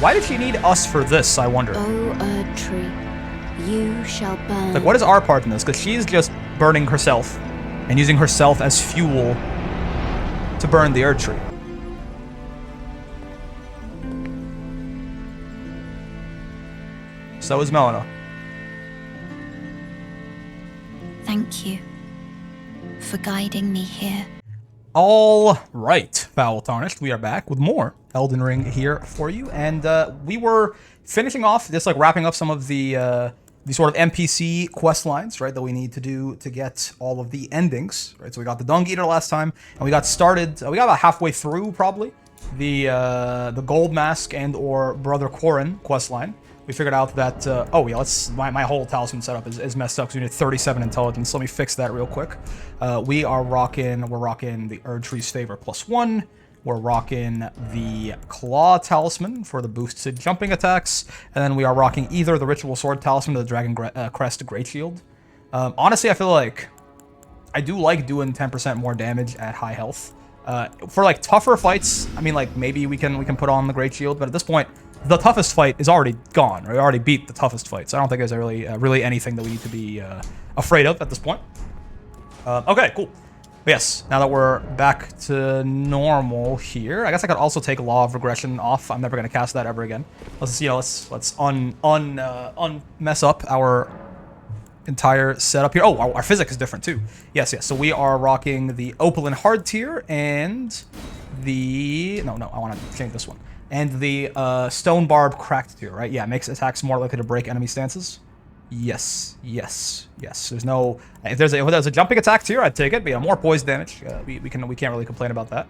Why did she need us for this, I wonder? O Erdtree, you shall burn. Like, what is our part in this? Because she's just burning herself and using herself as fuel to burn the Erdtree. So is Melina. Thank you for guiding me here. All right, Foul Tarnished, we are back with more Elden Ring here for you, and we were finishing off, just like wrapping up some of the sort of NPC quest lines, right, that we need to do to get all of the endings, right? So we got the Dung Eater last time, and we got started. We got about halfway through probably the Gold Mask and or Brother Corrin quest line. We figured out that, oh yeah, my whole talisman setup is messed up because we need 37 intelligence. So let me fix that real quick. We're rocking the Erdtree's Favor +1. We're rocking the Claw Talisman for the boosted jumping attacks. And then we are rocking either the Ritual Sword Talisman or the Dragon Crest Great Shield. Honestly, I feel like I do like doing 10% more damage at high health. For like tougher fights, I mean, like maybe we can put on the Great Shield, but at this point, the toughest fight is already gone. Right? We already beat the toughest fight, so I don't think there's really anything that we need to be afraid of at this point. Okay, cool. But yes, now that we're back to normal here, I guess I could also take Law of Regression off. I'm never gonna cast that ever again. Let's mess up our entire setup here. Oh, our physics is different too. Yes. So we are rocking the Opalin Hard tier and the I want to change this one. And the Stone Barb Cracked tier, right? Yeah, it makes attacks more likely to break enemy stances. Yes. There's no... If there's a jumping attack tier, I'd take it. But yeah, more poise damage. We can't really complain about that.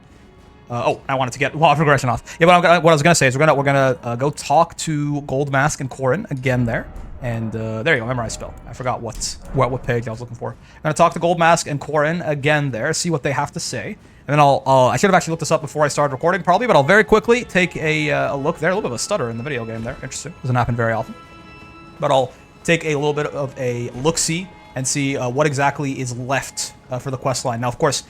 Oh, I wanted to get Law of Regression off. Yeah, what I was gonna say is we're gonna go talk to Gold Mask and Corrin again there. And there you go, memorize spell. I forgot what page I was looking for. I'm gonna talk to Gold Mask and Corrin again there, see what they have to say. And then I should have actually looked this up before I started recording, probably, but I'll very quickly take a look there. A little bit of a stutter in the video game there. Interesting. Doesn't happen very often. But I'll take a little bit of a look-see and see what exactly is left for the quest line. Now, of course,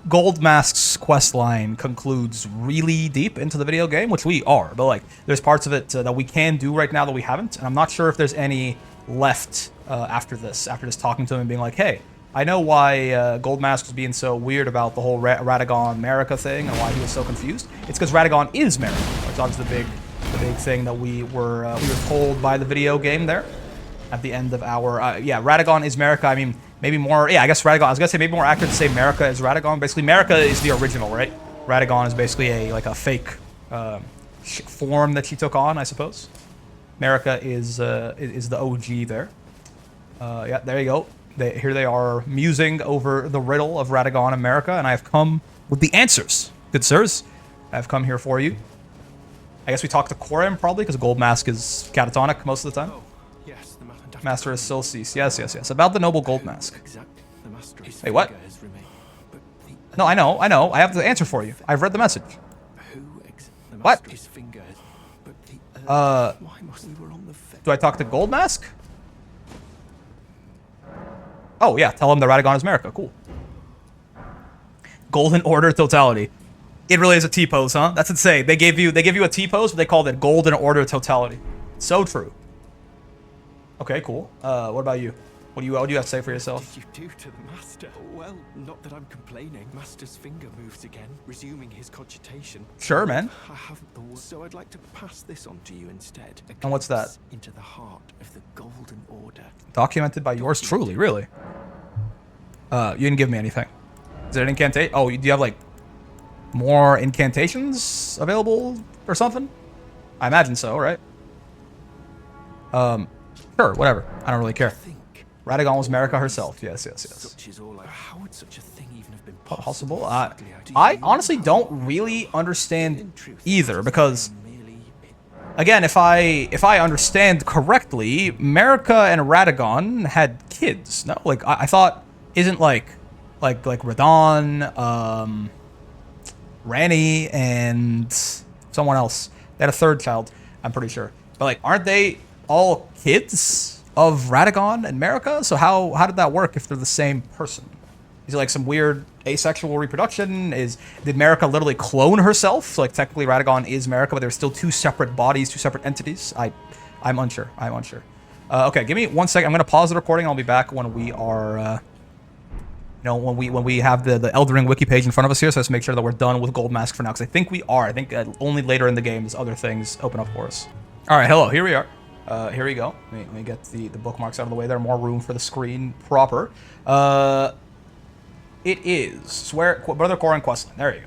Gold Mask's quest line concludes really deep into the video game, which we are. But, like, there's parts of it that we can do right now that we haven't. And I'm not sure if there's any left after just talking to him and being like, hey, I know why Gold Mask was being so weird about the whole Radagon Marika thing and why he was so confused. It's because Radagon is Marika, which is the big thing that we were told by the video game there at the end of our yeah, Radagon is Marika. I mean, maybe more. Yeah, I guess Radagon. I was gonna say maybe more accurate to say Marika is Radagon. Basically, Marika is the original, right? Radagon is basically a fake form that she took on, I suppose. Marika is the OG there. Yeah, there you go. Here they are musing over the riddle of Radagon and Marika, and I have come with the answers. Good sirs, I have come here for you. I guess we talk to Corrin probably, because Gold Mask is catatonic most of the time. Oh, yes, the Master is Silcease. Yes. About the noble Gold Mask. Wait, what? No, I know. I have the answer for you. I've read the message. What? Do I talk to Gold Mask? Oh, yeah, tell him the Radagon is Marika. Cool. Golden Order Totality. It really is a T-pose, huh? That's insane. They gave you a T-pose, but they called it Golden Order Totality. So true. Okay, cool. What about you? What do you have to say for yourself? What did you do to the Master? Well, not that I'm complaining. Master's finger moves again, resuming his cogitation. Sure, man. I haven't the words, so I'd like to pass this on to you instead. And what's that? Into the heart of the Golden Order. Documented by yours truly, really. You didn't give me anything. Is it an incantation? Oh, do you have like more incantations available or something? I imagine so, right? Sure, whatever. I don't really care. Radagon was Marika herself. Yes. Such is all. How would such a thing even have been possible? I honestly don't really understand either, because again, if I understand correctly, Marika and Radagon had kids. No, like I thought, isn't like Radon, Ranni, and someone else. They had a third child, I'm pretty sure. But like, aren't they all kids of Radagon and Marika? So how did that work if they're the same person? Is it like some weird asexual reproduction? Did Marika literally clone herself? So, like, technically Radagon is Marika, but they're still two separate bodies, two separate entities. I'm unsure. I'm unsure. Okay, give me 1 second. I'm gonna pause the recording. I'll be back when we are, when we have the Elden Ring wiki page in front of us here. So let's make sure that we're done with Gold Mask for now, because I think we are. I think only later in the game does other things open up for us. All right, hello. Here we are. Here we go. Let me get the bookmarks out of the way. There's more room for the screen proper. It is Brother Corin questline. There you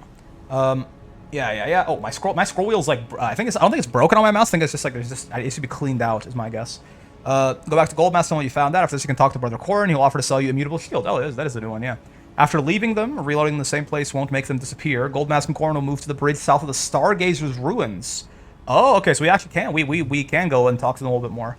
go. Yeah. Oh, my scroll wheel's like I don't think it's broken on my mouse. I think it's just like it should be cleaned out, is my guess. Go back to Goldmask and what you found out. After this, you can talk to Brother Corin. He'll offer to sell you Immutable Shield. Oh, that is the new one, yeah. After leaving them, reloading in the same place won't make them disappear. Goldmask and Corin will move to the bridge south of the Stargazer's ruins. Oh, okay, so we actually can. We can go and talk to them a little bit more.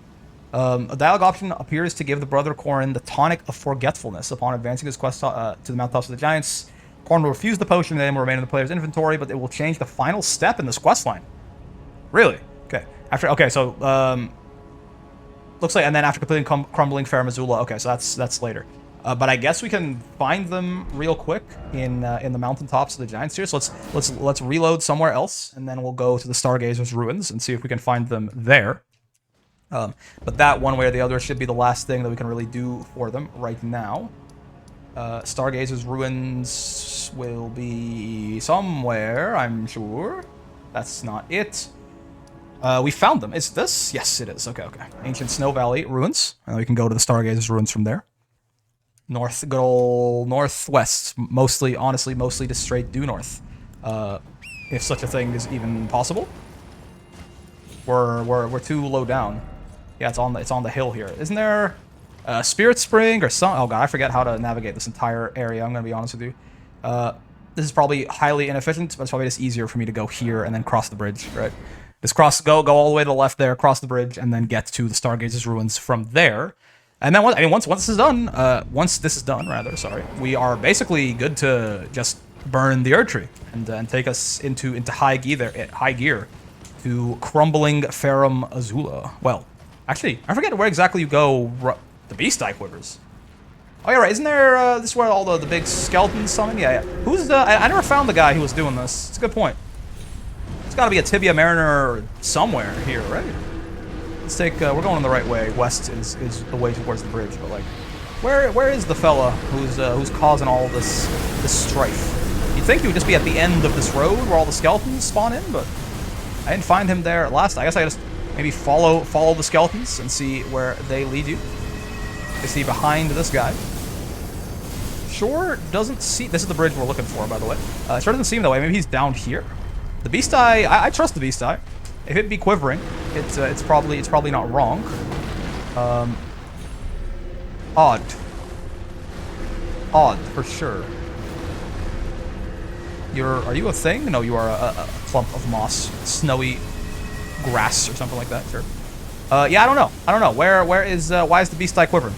A dialogue option appears to give the Brother Corin the tonic of forgetfulness. Upon advancing his quest to the mountaintops of the giants, Corin will refuse the potion, and then it will remain in the player's inventory, but it will change the final step in this quest line. Really? Okay. So looks like, and then after completing Crumbling Fair Missoula. Okay, so that's later. But I guess we can find them real quick in the mountaintops of the giants here. So let's reload somewhere else, and then we'll go to the Stargazer's ruins and see if we can find them there. But that, one way or the other, should be the last thing that we can really do for them right now. Stargazer's ruins will be somewhere, I'm sure. That's not it. We found them. Is this? Yes, it is. Okay. Ancient Snow Valley ruins. And we can go to the Stargazer's ruins from there. Good old northwest. Mostly just straight due north. If such a thing is even possible. We're too low down. Yeah, it's on the hill here. Isn't there a Spirit Spring or some? Oh god, I forget how to navigate this entire area. I'm gonna be honest with you. This is probably highly inefficient, but it's probably just easier for me to go here and then cross the bridge, right? Just go all the way to the left there, cross the bridge, and then get to the Stargazer's ruins from there. And then once this is done, we are basically good to just burn the Erdtree and take us into high gear to Crumbling Farum Azula. Well, actually, I forget where exactly you go. The Beast Eye Quivers. Oh yeah, right. Isn't there this is where all the big skeletons summon? Yeah. Who's the? I never found the guy who was doing this. It's a good point. There's got to be a Tibia Mariner somewhere here, right? Let's take. We're going the right way. West is the way towards the bridge, but like, where is the fella who's causing all this strife? You'd think he would just be at the end of this road where all the skeletons spawn in, but I didn't find him there at last. I guess I just maybe follow the skeletons and see where they lead you. I see behind this guy. Sure doesn't see. This is the bridge we're looking for, by the way. Sure doesn't seem that way. Maybe he's down here. The Beast Eye. I trust the Beast Eye. If it be quivering, it's probably not wrong. Odd for sure. Are you a thing? No, you are a clump of moss, snowy grass or something like that. Sure. Yeah, I don't know. Why is the Beast Eye quivering?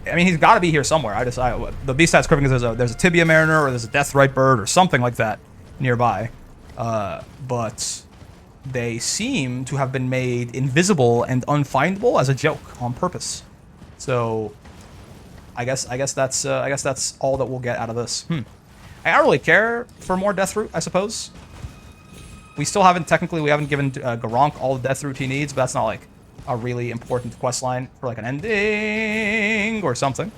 I mean, he's got to be here somewhere. The Beast Eye's quivering because there's a Tibia Mariner or there's a Deathrite bird or something like that nearby. But they seem to have been made invisible and unfindable as a joke on purpose. So I guess that's all that we'll get out of this. I don't really care for more Deathroot, I suppose. We haven't given Garank all the Deathroot he needs, but that's not like a really important quest line for like an ending or something.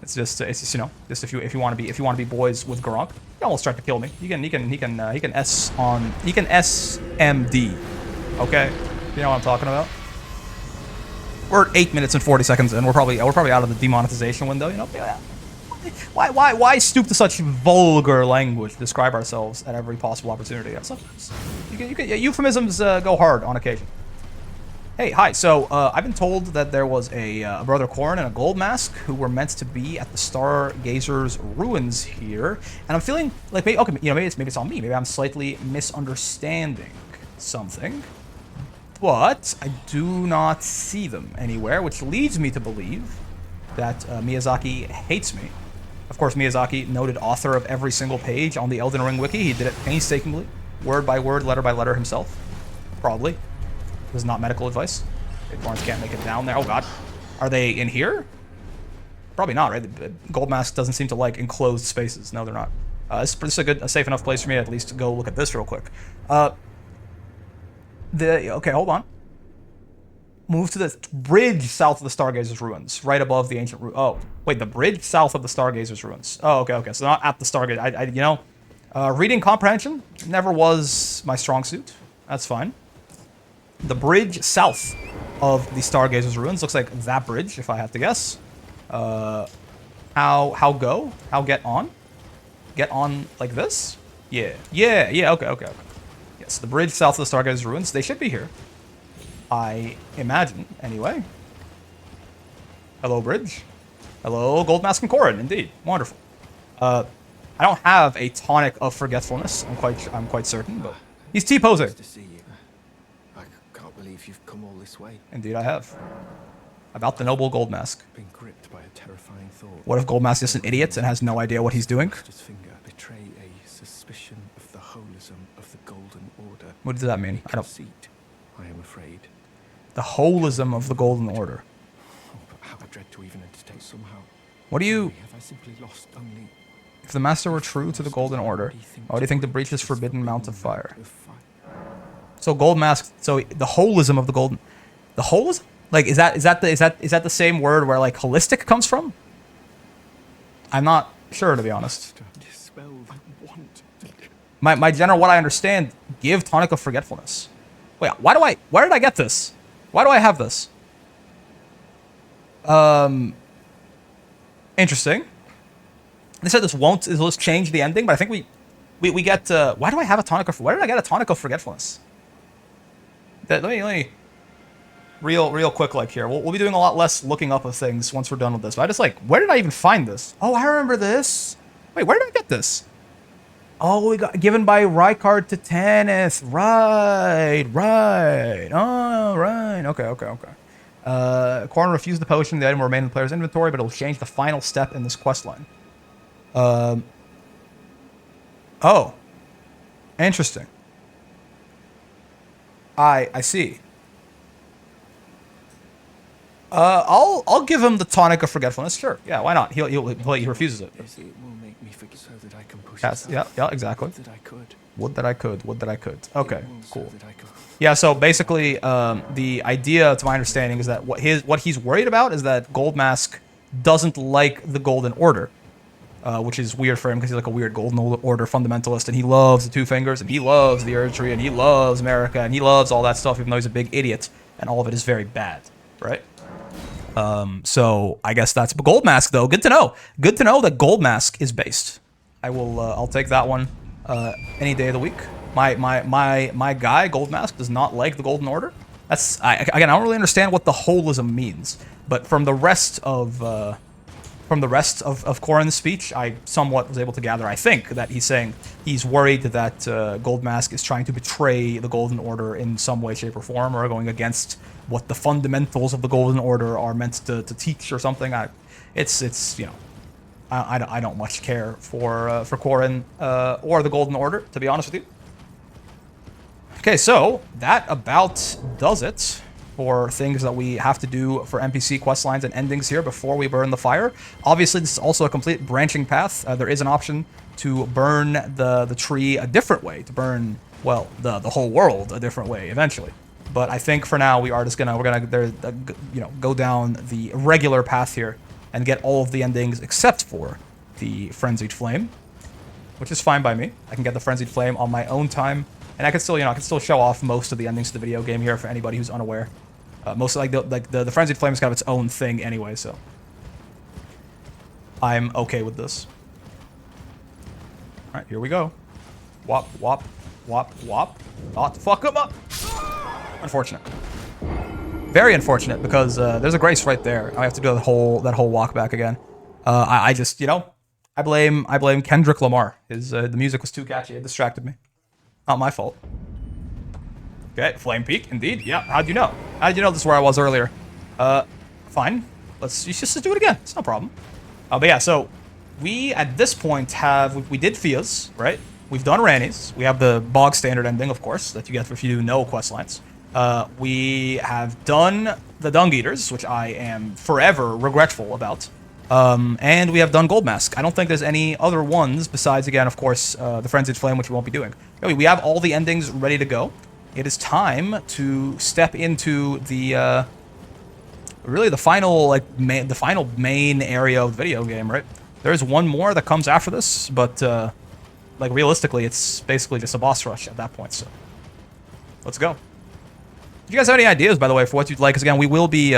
It's just if you want to be boys with Garank, he almost tried to kill me. He can SMD. Okay, you know what I'm talking about. We're 8 minutes and 40 seconds in. We're probably out of the demonetization window. You know, why stoop to such vulgar language to describe ourselves at every possible opportunity? Sometimes euphemisms go hard on occasion. Hey, hi. So I've been told that there was a Brother Corin and a Gold Mask who were meant to be at the Stargazer's ruins here, and I'm feeling like maybe it's on me. Maybe I'm slightly misunderstanding something, but I do not see them anywhere, which leads me to believe that Miyazaki hates me. Of course, Miyazaki, noted author of every single page on the Elden Ring wiki, he did it painstakingly, word by word, letter by letter himself. Probably. This is not medical advice. Big Barnes can't make it down there. Oh god. Are they in here? Probably not, right? Gold Mask doesn't seem to like enclosed spaces. No, they're not. This is a safe enough place for me at least to go look at this real quick. Okay, hold on. Move to the bridge south of the Stargazer's ruins, right above the ancient Oh, wait, the bridge south of the Stargazer's ruins. Oh, okay. So not at the Stargazer. Reading comprehension never was my strong suit. That's fine. The bridge south of the Stargazer's ruins looks like that bridge, if I have to guess. How go? How get on? Get on like this? Yeah. Okay. Yes, the bridge south of the Stargazer's ruins. They should be here. I imagine, anyway. Hello, bridge. Hello, Gold Mask and Corin. Indeed, wonderful. I don't have a tonic of forgetfulness. I'm quite certain, but he's T-posing. Nice to see you. I can't believe you've come all this way. Indeed, I have. About the noble Gold Mask. Been gripped by a terrifying thought. What if Gold Mask is an idiot and has no idea what he's doing? Master's finger betray a suspicion of the holism of the Golden Order. What does that mean? I don't. Conceit, I am afraid. The holism of the Golden Order. Oh, but how I dread to even entertain somehow. What do you? Have I simply lost only? If the Master were true to the Golden Order, why do you think to breach this forbidden mount of fire? So Gold Mask. So the holism of the Golden. The holism? Like, is that the same word where like holistic comes from? I'm not sure, to be honest. My general, what I understand, give tonic of forgetfulness. Wait, where did I get this? Why do I have this? Interesting. They said this won't change the ending, but I think we get. Why do I have a tonic of? Where did I get a tonic of forgetfulness? Let me. Real quick, like here. We'll be doing a lot less looking up of things once we're done with this. But I just like, where did I even find this? Oh, I remember this. Wait, where did I get this? Oh, we got given by Rykard to Tanith. Right. Oh, right. Okay. Corin refused the potion. The item will remain in the player's inventory, but it'll change the final step in this quest line. Oh. Interesting. I see. I'll give him the tonic of forgetfulness. Sure. Yeah, why not? He refuses it. It will make me forget so that I can push Yes, yeah, exactly. Would that I could. Would that I could. Okay, cool. Yeah, so basically, the idea, to my understanding, is that what he's worried about is that Gold Mask doesn't like the Golden Order, which is weird for him because he's like a weird Golden Order fundamentalist, and he loves the Two Fingers, and he loves the ERDTREE, and he loves America, and he loves all that stuff, even though he's a big idiot, and all of it is very bad, right? So I guess that's Gold Mask, though. Good to know. Good to know that Gold Mask is based. I'll take that one any day of the week. My guy Gold Mask does not like the Golden Order. Again, I don't really understand what the holism means, but from the rest of Corin's speech, I somewhat was able to gather. I think that he's saying he's worried that Gold Mask is trying to betray the Golden Order in some way, shape, or form, or going against what the fundamentals of the Golden Order are meant to teach, or something. It's you know, I don't much care for Corin or the Golden Order, to be honest with you. Okay, so that about does it for things that we have to do for NPC quest lines and endings here before we burn the fire. Obviously, this is also a complete branching path. There is an option to burn the tree a different way, to burn, well, the whole world a different way eventually. But I think for now we're gonna go down the regular path here and get all of the endings except for the Frenzied Flame, which is fine by me. I can get the Frenzied Flame on my own time, and I can still show off most of the endings to the video game here for anybody who's unaware. Mostly the Frenzied Flame is kind of its own thing anyway, so I'm okay with this. All right, here we go. Wop wop wop wop. Not fuck him up. Unfortunate. Very unfortunate, because there's a grace right there. I have to do that whole walk back again. I just, I blame Kendrick Lamar. The music was too catchy. It distracted me. Not my fault. Okay, Flame Peak, indeed. Yeah, how'd you know? How'd you know this is where I was earlier? Fine. Let's just do it again. It's no problem. But yeah, so we at this point we did Fia's, right? We've done Ranni's. We have the bog standard ending, of course, that you get if you do no quest lines. We have done the Dung Eaters, which I am forever regretful about. And we have done Gold Mask. I don't think there's any other ones besides, again, of course, the Frenzied Flame, which we won't be doing. Anyway, we have all the endings ready to go. It is time to step into the, really the final, like, the final main area of the video game, right? There's one more that comes after this, but, like, realistically, it's basically just a boss rush at that point, so let's go. If you guys have any ideas, by the way, for what you'd like, because, again, we will be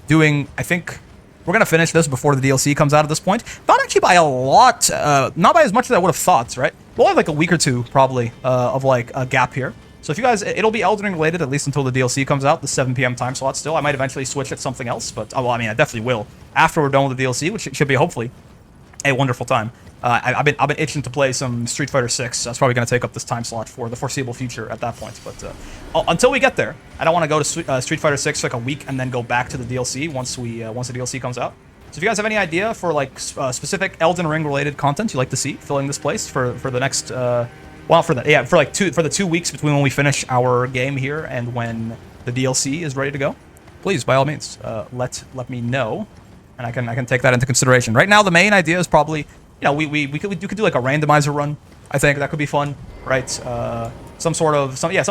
doing, I think, we're going to finish this before the DLC comes out at this point. Not actually by a lot, not by as much as I would have thought, right? We'll have, like, a week or two, probably, of, like, a gap here. So if you guys, it'll be Elden Ring related, at least until the DLC comes out, the 7 p.m. time slot still. I might eventually switch it to something else, but, well, I mean, I definitely will. After we're done with the DLC, which should be, hopefully, a wonderful time. I've been itching to play some Street Fighter 6. That's probably going to take up this time slot for the foreseeable future at that point. But until we get there, I don't want to go to Street Fighter 6 for like a week and then go back to the DLC once the DLC comes out. So if you guys have any idea for like specific Elden Ring related content you'd like to see filling this place for the next well, for the 2 weeks between when we finish our game here and when the DLC is ready to go, please by all means let me know, and I can take that into consideration. Right now, the main idea is probably, you know, we could do like a randomizer run. I think that could be fun, right? Something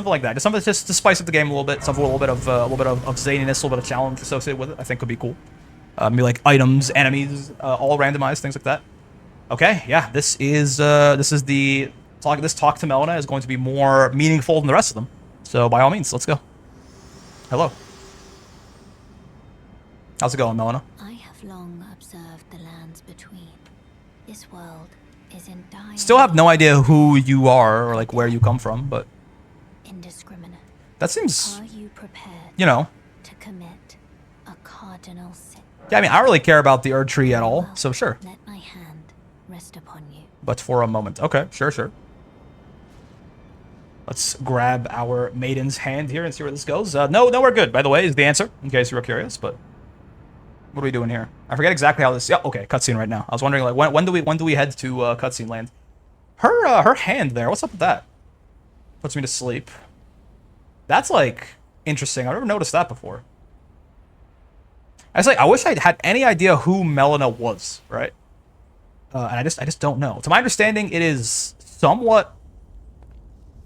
like that. Just to spice up the game a little bit. Something with a little bit of zaniness, a little bit of challenge associated with it. I think could be cool. Maybe like items, enemies, all randomized, things like that. Okay, yeah, this talk to Melina is going to be more meaningful than the rest of them. So by all means, let's go. Hello. How's it going, Melina? I have long observed the lands between. This world is in dire. Still have no idea who you are or like where you come from, but indiscriminate. That seems, Are you prepared, you know, to commit a cardinal sin? yeah, I mean, I don't really care about the ERDTREE at all, so sure. Let my hand rest upon you. But for a moment. Okay, sure. Let's grab our maiden's hand here and see where this goes. No, we're good, by the way, is the answer, in case you were curious, but what are we doing here? I forget exactly how this... Yeah, okay, cutscene right now. I was wondering, like, when do we head to cutscene land? Her hand there, what's up with that? Puts me to sleep. That's, like, interesting. I've never noticed that before. I wish I had any idea who Melina was, right? And I just don't know. To my understanding, it is somewhat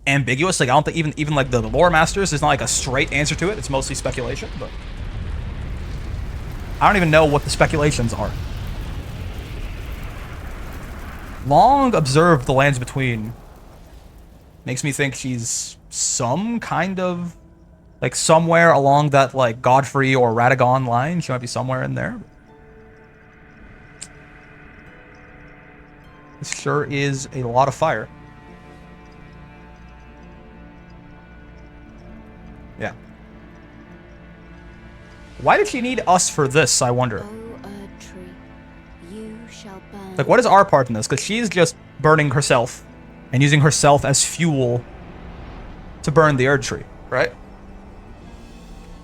ambiguous. Like, I don't think even like the lore masters, there's not like a straight answer to it. It's mostly speculation, but I don't even know what the speculations are. Long observed the lands between. Makes me think she's some kind of, like, somewhere along that, like, Godfrey or Radagon line. She might be somewhere in there. This sure is a lot of fire. Yeah. Why did she need us for this, I wonder? O ERDTREE, you shall burn. Like, what is our part in this? Because she's just burning herself and using herself as fuel to burn the ERDTREE, right?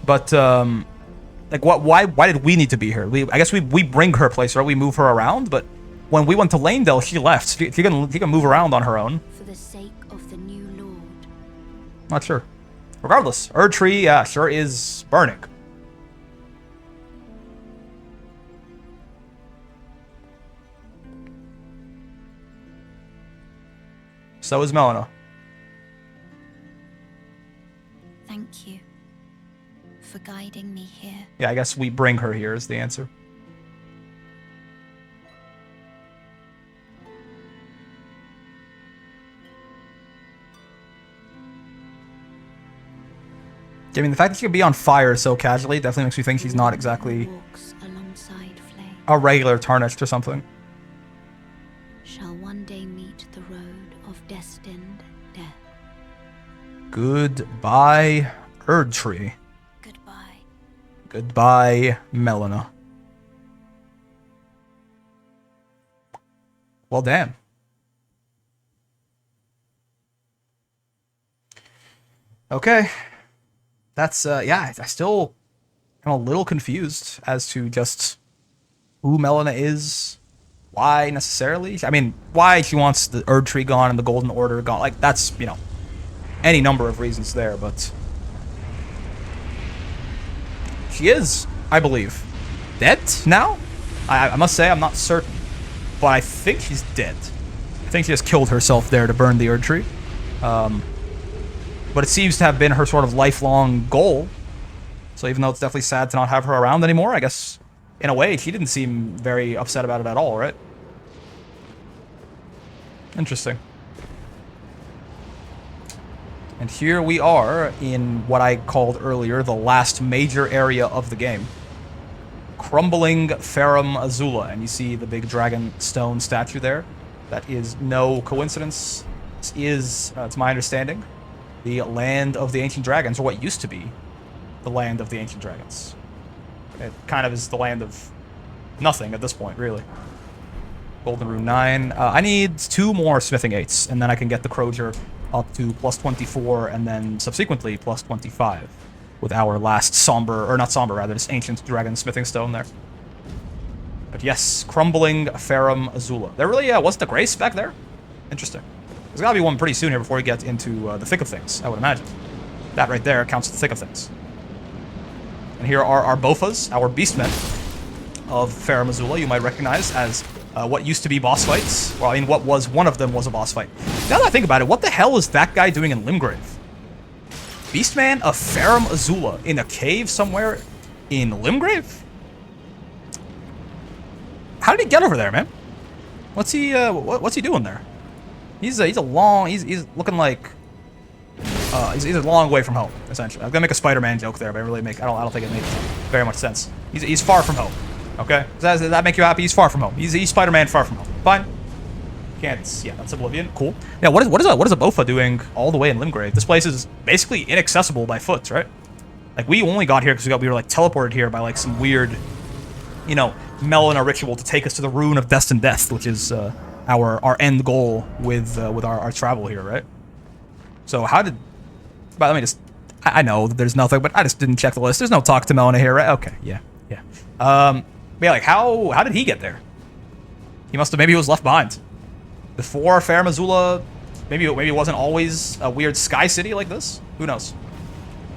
But, like, why did we need to be here? I guess we bring her place, right? We move her around, but when we went to Lanedale, she left. She can move around on her own. For the sake of the new lord. Not sure. Regardless, ERDTREE, yeah, sure is burning. So is Melina. Thank you for guiding me here. Yeah, I guess we bring her here is the answer. I mean, the fact that she could be on fire so casually definitely makes me think she's not exactly Walks alongside flame. a regular tarnished or something. Shall one day meet the road of destined death. Goodbye, ERDTREE. Goodbye. Goodbye, Melina. Well, damn. Okay. That's, yeah, I still am a little confused as to just who Melina is, why necessarily. I mean, why she wants the ERDTREE gone and the Golden Order gone. Like, that's, you know, any number of reasons there, but she is, I believe, dead now? I must say, I'm not certain. But I think she's dead. I think she just killed herself there to burn the Erdtree. But it seems to have been her sort of lifelong goal. So even though it's definitely sad to not have her around anymore, I guess, in a way, she didn't seem very upset about it at all, right? Interesting. And here we are in what I called earlier the last major area of the game. Crumbling Farum Azula. And you see the big dragon stone statue there. That is no coincidence. This is, it's my understanding, the land of the ancient dragons, or what used to be the land of the ancient dragons. It kind of is the land of nothing at this point, really. Golden Rune 9. I need 2 more smithing 8s, and then I can get the Crozier up to plus 24, and then subsequently plus 25 with our last somber, or not somber, rather, this ancient dragon smithing stone there. But yes, Crumbling Farum Azula. There really wasn't a grace back there? Interesting. There's gotta be one pretty soon here before we get into the thick of things, I would imagine. That right there counts as the thick of things. And here are our Bofas, our beastmen of Farum Azula, you might recognize as what used to be boss fights. Well, I mean, what was one of them was a boss fight. Now that I think about it, what the hell is that guy doing in Limgrave? Beastman of Farum Azula in a cave somewhere in Limgrave? How did he get over there, man? What's he doing there? He's looking like he's a long way from home, essentially. I was gonna make a Spider-Man joke there, but I don't think it makes very much sense. He's far from home. Okay, does that make you happy? He's far from home. He's Spider-Man far from home. Fine. Can't. Yeah, that's Oblivion. Cool. Yeah. What is a Bofa doing all the way in Limgrave? This place is basically inaccessible by foot, right? Like we only got here because we were like teleported here by like some weird, you know, Melina ritual to take us to the Rune of Destined Death, which is our end goal with our travel here, right? So how did? But let me just. I know that there's nothing, but I just didn't check the list. There's no talk to Melina here, right? Okay. Yeah. Yeah, like how did he get there? Maybe he was left behind. Before Farum Azula, maybe it wasn't always a weird sky city like this. Who knows?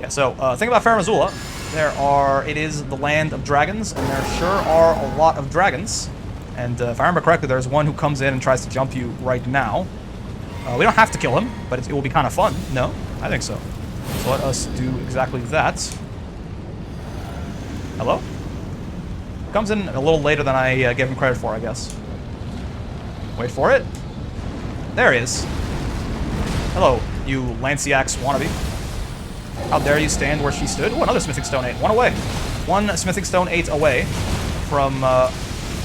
Yeah. So think about Farum Azula. It is the land of dragons, and there sure are a lot of dragons. And if I remember correctly, there's one who comes in and tries to jump you right now. We don't have to kill him, but it will be kind of fun. No, I think so. So let us do exactly that. Hello? Comes in a little later than I gave him credit for, I guess. Wait for it. There he is. Hello, you Lanciax wannabe. How dare you stand where she stood? Oh, another Smithing Stone 8. One away. One Smithing Stone 8 away from... I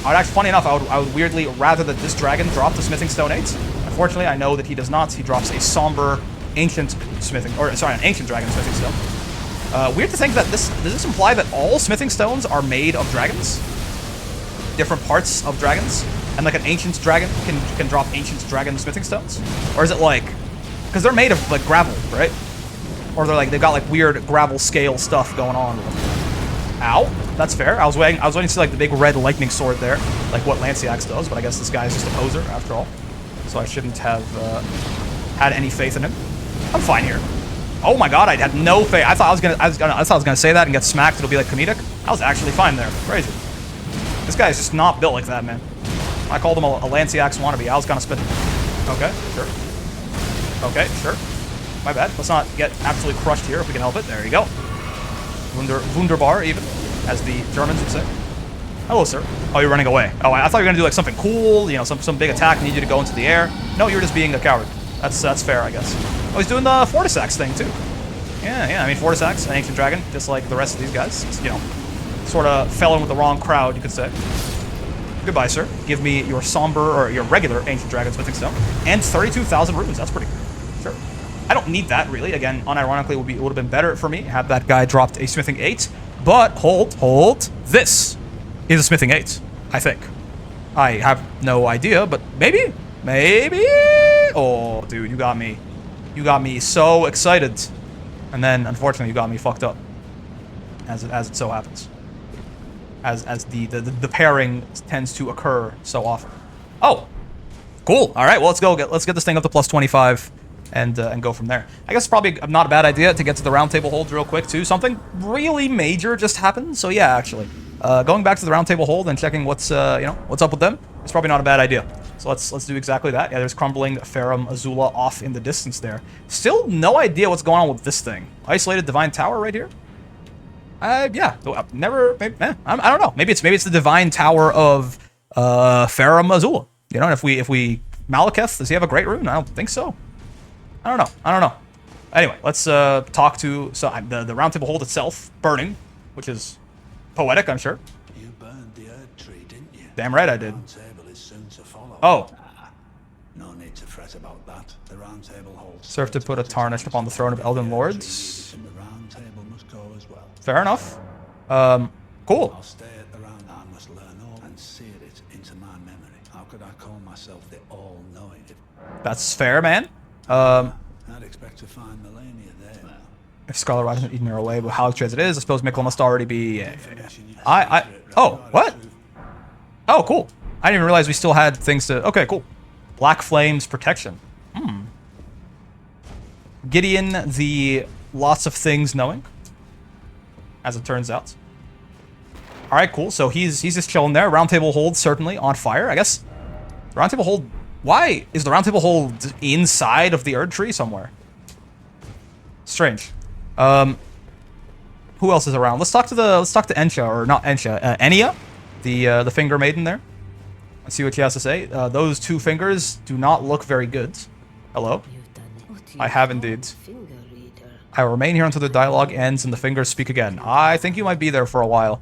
would actually, funny enough, I would weirdly rather that this dragon drop the Smithing Stone 8. Unfortunately, I know that he does not. He drops a somber ancient smithing... Or, sorry, an ancient dragon smithing stone. Weird to think that does this imply that all smithing stones are made of dragons? Different parts of dragons? And like an ancient dragon can drop ancient dragon smithing stones? Or is it like, because they're made of like gravel, right? Or they've got like weird gravel scale stuff going on. Ow, that's fair. I was waiting to see like the big red lightning sword there, like what Lanciax does, but I guess this guy is just a poser after all. So I shouldn't have had any faith in him. I'm fine here. Oh my god, I had no faith. I thought I was gonna say that and get smacked. It'll be like comedic. I was actually fine there. Crazy. This guy is just not built like that, man. I called him a Lanciax wannabe. I was gonna spit him. Okay, sure. Okay, sure. My bad. Let's not get absolutely crushed here if we can help it. There you go. Wunderbar, even, as the Germans would say. Hello, sir. Oh, you're running away. Oh, I thought you were gonna do like something cool. You know, some big attack. Need you to go into the air. No, you're just being a coward. That's fair, I guess. Oh, he's doing the Fortisax thing, too. Yeah, I mean, Fortisax, an ancient dragon, just like the rest of these guys. Just, you know, sort of fell in with the wrong crowd, you could say. Goodbye, sir. Give me your somber, or your regular ancient dragon smithing stone. And 32,000 runes. That's pretty good. Sure. I don't need that, really. Again, unironically, it would have been better for me had that guy dropped a smithing 8. But, hold. This is a smithing 8, I think. I have no idea, but maybe? Maybe? Oh, dude, you got me. You got me so excited. And then, unfortunately, you got me fucked up. As it so happens. As the pairing tends to occur so often. Oh! Cool. Alright, well, let's get this thing up to plus 25 and go from there. I guess it's probably not a bad idea to get to the round table holds real quick, too. Something really major just happened. So, yeah, actually. going back to the round table hold and checking what's what's up with them is probably not a bad idea. So let's do exactly that. Yeah, there's crumbling Ferrum Azula off in the distance there. Still no idea what's going on with this thing. Isolated Divine Tower right here. Yeah, never. Maybe, I don't know. Maybe it's the Divine Tower of Ferrum Azula. You know, and if we Malekith, does he have a great rune? I don't think so. I don't know. Anyway, let's talk to the round table hold itself burning, which is poetic, I'm sure. You burned the Erdtree, didn't you? Damn right I did. The round table is soon to follow. Oh. No need to fret about that. The round table holds. Serve to put a tarnish upon the throne of Elden Lords. The round table must go as well. Fair enough. Cool. I'll stay at the round. I must learn all and seal it into my memory. How could I call myself the all-knowing? That's fair, man. I'd expect to find Melania there. If Scarlet Rot hasn't eaten her away, but how true as it is, I suppose Mikkel must already be. Oh, what? Oh, cool. I didn't even realize we still had things to. Okay, cool. Black Flames protection. Gideon, the lots of things knowing, as it turns out. All right, cool. So he's just chilling there. Round table hold certainly on fire. I guess. Round table hold. Why is the round table hold inside of the Erdtree somewhere? Strange. Who else is around? Let's talk to Ensha, or not Ensha, Enya, the finger maiden there. Let's see what she has to say. Those two fingers do not look very good. Hello. I have indeed. I will remain here until the dialogue ends and the fingers speak again. I think you might be there for a while.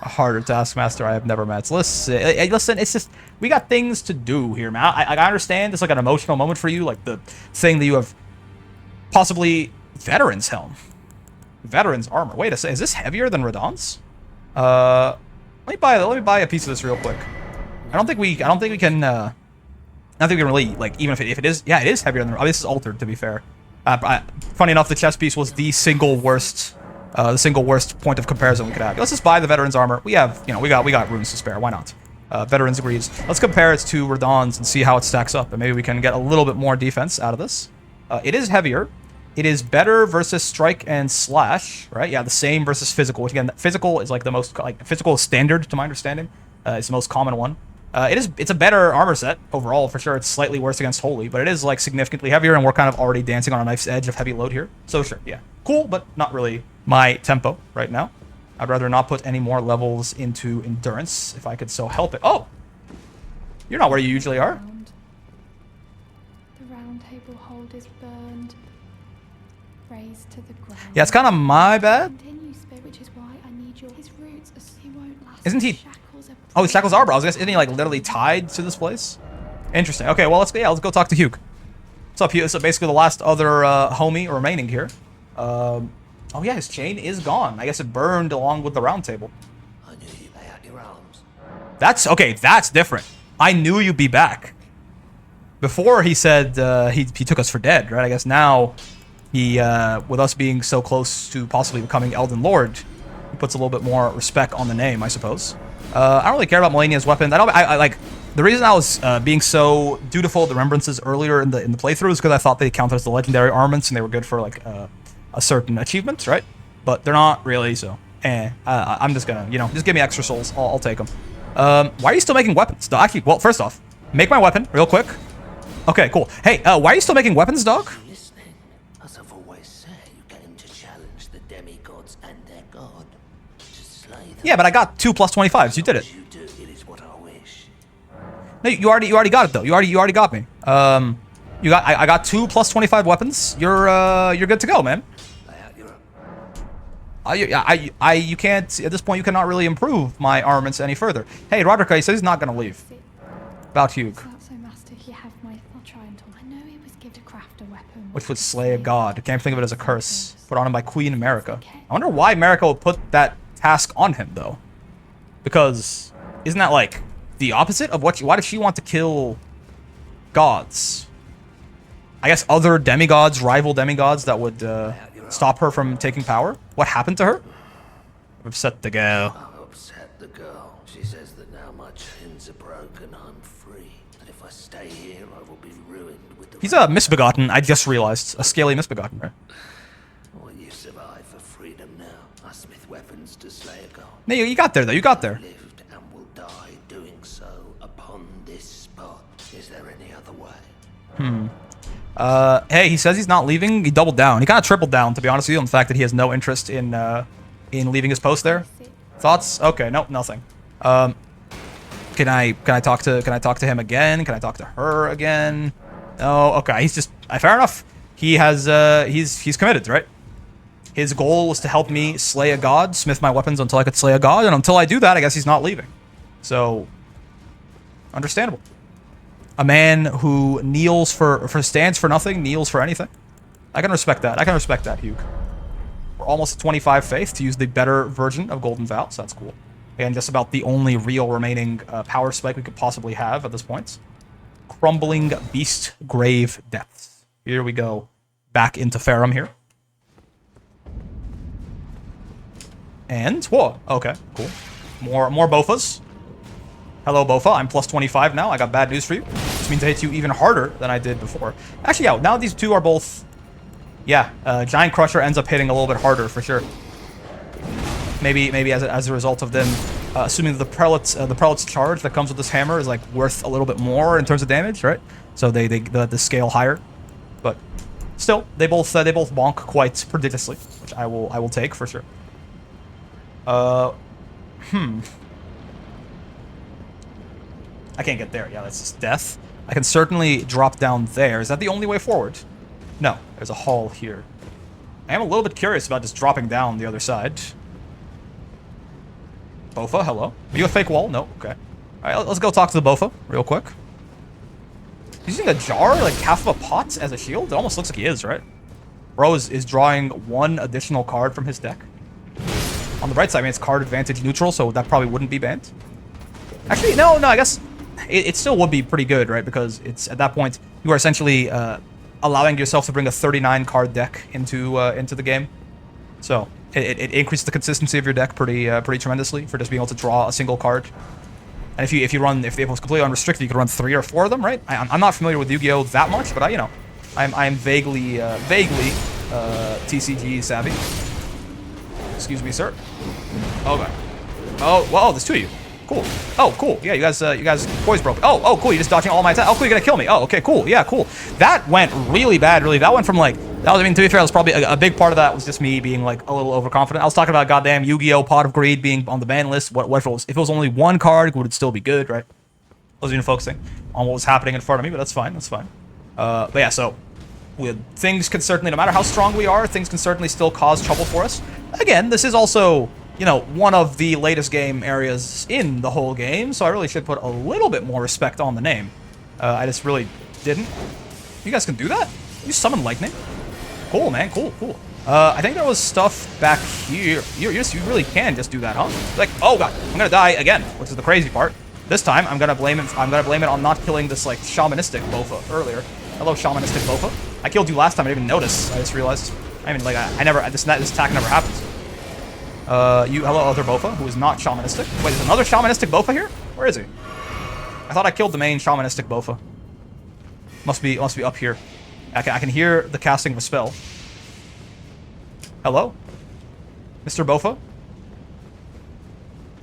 A harder taskmaster I have never met. Listen, it's just, we got things to do here, man. I understand it's like an emotional moment for you, like the thing that you have possibly Veteran's Helm. Veteran's armor. Wait a second, is this heavier than Radahn's? Let me buy a piece of this real quick. I don't think we can really, like, even if it is, yeah, it is heavier than, this is altered, to be fair. Funny enough, the chest piece was the single worst point of comparison we could have. Let's just buy the Veteran's armor. We have, we got runes to spare. Why not? Veterans agrees. Let's compare it to Radahn's and see how it stacks up, and maybe we can get a little bit more defense out of this. It is heavier. It is better versus strike and slash, right? Yeah, the same versus physical, which again, physical is like the most, physical is standard to my understanding. It's the most common one. It's a better armor set overall, for sure. It's slightly worse against Holy, but it is like significantly heavier, and we're kind of already dancing on a knife's edge of heavy load here. So sure, yeah. Cool, but not really my tempo right now. I'd rather not put any more levels into endurance if I could so help it. Oh! You're not where you usually are. The round table hold is burned. Razed to the ground. Yeah, it's kind of my bad. Which is why I need his roots. He won't last. Isn't he? Oh, his shackles are, bro. I was guessing, isn't he like literally tied to this place? Interesting. Okay, well let's go talk to Hugh. What's up, Hugh? So basically the last other homie remaining here. Oh yeah, his chain is gone. I guess it burned along with the round table. I knew you lay out your arms. That's okay. That's different. I knew you'd be back. Before he said he took us for dead, right? I guess now he, with us being so close to possibly becoming Elden Lord, he puts a little bit more respect on the name, I suppose. I don't really care about Melania's weapons. I like the reason I was being so dutiful of the remembrances earlier in the playthrough is because I thought they counted as the legendary armaments and they were good for like a certain achievement, right? But they're not really, so I'm just gonna, just give me extra souls. I'll take them. Why are you still making weapons? Actually, well, first off, make my weapon real quick. Okay, cool. Hey, why are you still making weapons, dog? Listening, as I've always said, you came to challenge the demigods and their god. To slay them. Yeah, but I got 2 plus 25s. You did it. You do, it is what I wish. No, you already got it though. You already got me. I got 2 plus 25 weapons. You're good to go, man. You can't, at this point, you cannot really improve my armaments any further. Hey, Roderick, he says he's not going to leave. About Hugh. So, Master, you have I'll try and talk. I know he was given to craft a weapon. Which would slay a god. I can't think of it as a curse. Put on him by Queen America. I wonder why America would put that task on him, though. Because, isn't that, like, the opposite of what why does she want to kill gods? I guess other demigods, rival demigods that would, stop her from taking power? What happened to her? Upset the girl. I've upset the girl. She says that now my chains are broken, I'm free. And if I stay here, I will be ruined with the... He's a misbegotten, I just realized. A scaly misbegotten, right? Will you survive for freedom now? I smith weapons No, you got there, though. You got there. Lived and will die doing so upon this spot. Is there any other way? Hey, he says he's not leaving. He doubled down. He kind of tripled down, to be honest with you, on the fact that he has no interest in leaving his post there. Thoughts? Okay, nope, nothing. Can I talk to him again? Can I talk to her again? No. Okay, he's just fair enough. He has he's committed, right? His goal was to help me slay a god, smith my weapons until I could slay a god, and until I do that, I guess he's not leaving. So, understandable. A man who kneels stands for nothing, kneels for anything. I can respect that. I can respect that, Hugh. We're almost at 25 faith to use the better version of Golden Vow, so that's cool. And just about the only real remaining power spike we could possibly have at this point. Crumbling Beast Grave Depths. Here we go. Back into Farum here. And, whoa, okay, cool. More Bofas. Hello, Bofa. I'm plus 25 now. I got bad news for you. This means I hit you even harder than I did before. Actually, yeah, now these two are both... Yeah, Giant Crusher ends up hitting a little bit harder, for sure. Maybe as a result of them assuming that the prelate's charge that comes with this hammer is like worth a little bit more in terms of damage, right? So they the scale higher, but still they both bonk quite prodigiously, which I will take for sure. I can't get there. Yeah, that's just death. I can certainly drop down there. Is that the only way forward? No, there's a hall here. I am a little bit curious about just dropping down the other side. Bofa, hello. Are you a fake wall? No, okay. Alright, let's go talk to the Bofa real quick. He's using a jar, like half of a pot as a shield? It almost looks like he is, right? Bro is drawing one additional card from his deck. On the right side, I mean, it's card advantage neutral, so that probably wouldn't be banned. Actually, no, I guess it still would be pretty good, right? Because it's at that point, you are essentially allowing yourself to bring a 39 card deck into the game. So it increases the consistency of your deck pretty tremendously for just being able to draw a single card. And if it was completely unrestricted, you could run 3 or 4 of them, right? I'm not familiar with Yu-Gi-Oh that much, but I'm vaguely TCG savvy. Excuse me, sir. Okay. Oh, whoa, there's 2 of you. Cool. Oh, cool. Yeah, you guys poise broke. Oh, cool. You're just dodging all my attacks. Oh, cool. You're gonna kill me. Oh, okay, cool. Yeah, cool. That went really bad. Really, that went from like I mean, to be fair, that was probably a big part of that was just me being like a little overconfident. I was talking about goddamn Yu-Gi-Oh! Pot of Greed being on the ban list. What if it was only 1 card? Would it still be good, right? I wasn't even focusing on what was happening in front of me, but that's fine. That's fine. But yeah, so with things can certainly, no matter how strong we are, things can certainly still cause trouble for us. Again, this is also, one of the latest game areas in the whole game, so I really should put a little bit more respect on the name. I just really didn't. You guys can do that? You summon lightning? Cool, man. Cool. I think there was stuff back here. You really can just do that, huh? Like, oh god, I'm gonna die again, which is the crazy part. This time, I'm gonna blame it on not killing this like shamanistic Bofa earlier. Hello, shamanistic Bofa. I killed you last time. I didn't even notice. I just realized. I mean, like, this attack never happens. Hello, other Bofa, who is not shamanistic. Wait, there's another shamanistic Bofa here? Where is he? I thought I killed the main shamanistic Bofa. Must be up here. I can hear the casting of a spell. Hello? Mr. Bofa?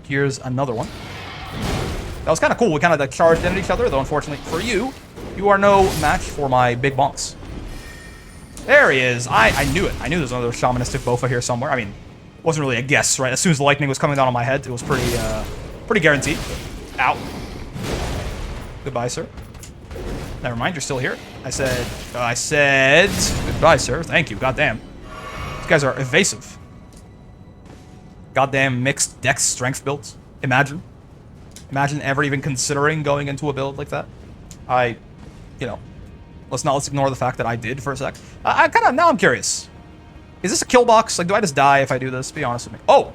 Here's another one. That was kind of cool. We kind of like charged into each other, though unfortunately for you, you are no match for my big bonks. There he is. I knew it. I knew there was another shamanistic Bofa here somewhere. I mean, it wasn't really a guess, right? As soon as the lightning was coming down on my head, it was pretty guaranteed. Ow. Goodbye, sir. Never mind, you're still here. I said goodbye, sir. Thank you. Goddamn. These guys are evasive. Goddamn mixed dex strength builds. Imagine ever even considering going into a build like that. Let's ignore the fact that I did for a sec. Now I'm curious. Is this a kill box? Like, do I just die if I do this? Be honest with me. Oh!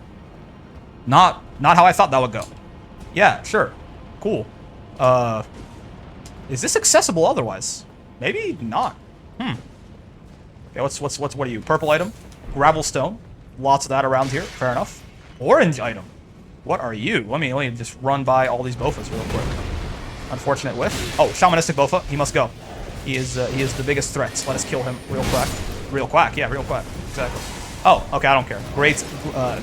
Not how I thought that would go. Yeah, sure. Cool. Is this accessible otherwise? Maybe not. Okay, what are you? Purple item? Gravel stone. Lots of that around here. Fair enough. Orange item. What are you? Let me just run by all these Bofas real quick. Unfortunate whiff. Oh, shamanistic Bofa. He must go. He is the biggest threat. Let us kill him real quick. Real quack. Yeah, real quack. Exactly. Oh, okay, I don't care. Great,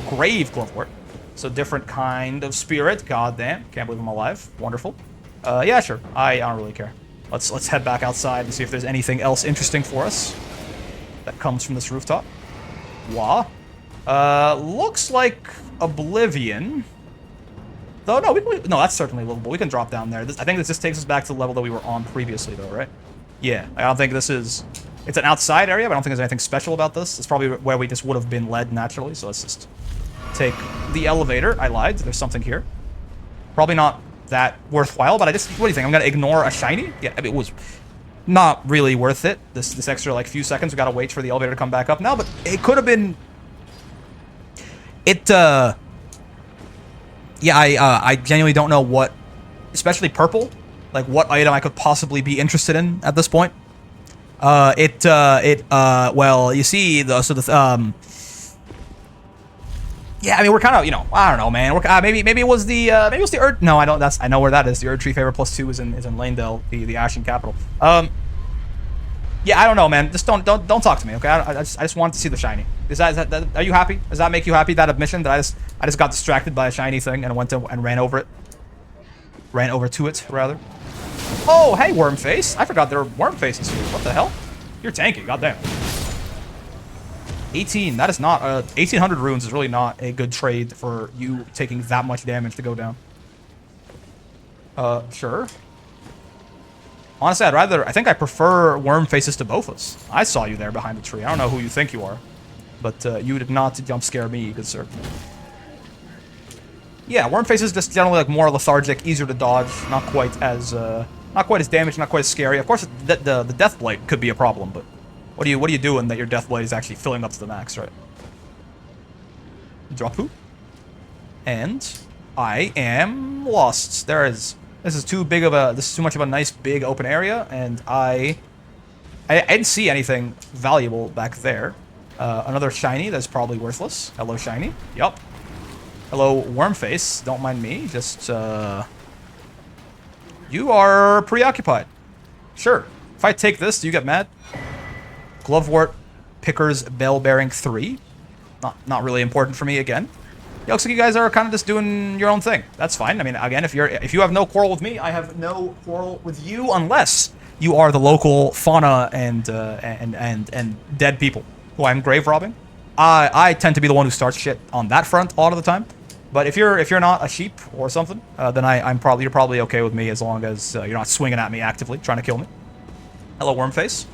grave glovework. So different kind of spirit. God damn. Can't believe I'm alive. Wonderful. Yeah, sure. I don't really care. Let's head back outside and see if there's anything else interesting for us that comes from this rooftop. Wah. Looks like Oblivion. Though, no, no, that's certainly livable. We can drop down there. I think this just takes us back to the level that we were on previously, though, right? Yeah, I don't think this is... It's an outside area, but I don't think there's anything special about this. It's probably where we just would have been led naturally, so let's just take the elevator. I lied. There's something here. Probably not that worthwhile, but I just... What do you think? I'm going to ignore a shiny? Yeah, I mean, it was not really worth it. This extra, like, few seconds. We got to wait for the elevator to come back up now, but it could have been... Yeah, I genuinely don't know what, especially purple, like what item I could possibly be interested in at this point. Well, you see, yeah, I mean, we're kind of, you know, I don't know, man. Maybe it was the no, I don't. I know where that is. The ERDTREE favor +2 is in Lanedale, the Ashen capital. Yeah, I don't know, man. Just don't talk to me, okay? I just wanted to see the shiny. Are you happy? Does that make you happy, that admission that I just got distracted by a shiny thing and went to and ran over it? Ran over to it, rather. Oh, hey, worm face. I forgot there were worm faces here. What the hell? You're tanky, goddamn. 18. That is not 1800 runes is really not a good trade for you taking that much damage to go down. Sure. Honestly, I think I prefer worm faces to both of us. I saw you there behind the tree. I don't know who you think you are, but you did not jump scare me, good sir. Yeah, worm faces just generally like more lethargic, easier to dodge, not quite as damaged, not quite as scary. Of course, the death blade could be a problem, but what are you doing that your death blade is actually filling up to the max, right? Drop who? And I am lost. This is too much of a nice big open area, and I didn't see anything valuable back there. Another shiny that's probably worthless. Hello, shiny. Yup. Hello, wormface. Don't mind me. Just you are preoccupied. Sure. If I take this, do you get mad? Glovewort, Pickers, Bell-Bearing 3. Not really important for me again. Yeah, looks like you guys are kind of just doing your own thing. That's fine. I mean, again, if you have no quarrel with me, I have no quarrel with you, unless you are the local fauna and dead people who I'm grave robbing. I tend to be the one who starts shit on that front a lot of the time. But if you're not a sheep or something, then you're probably okay with me as long as you're not swinging at me actively, trying to kill me. Hello, Wormface.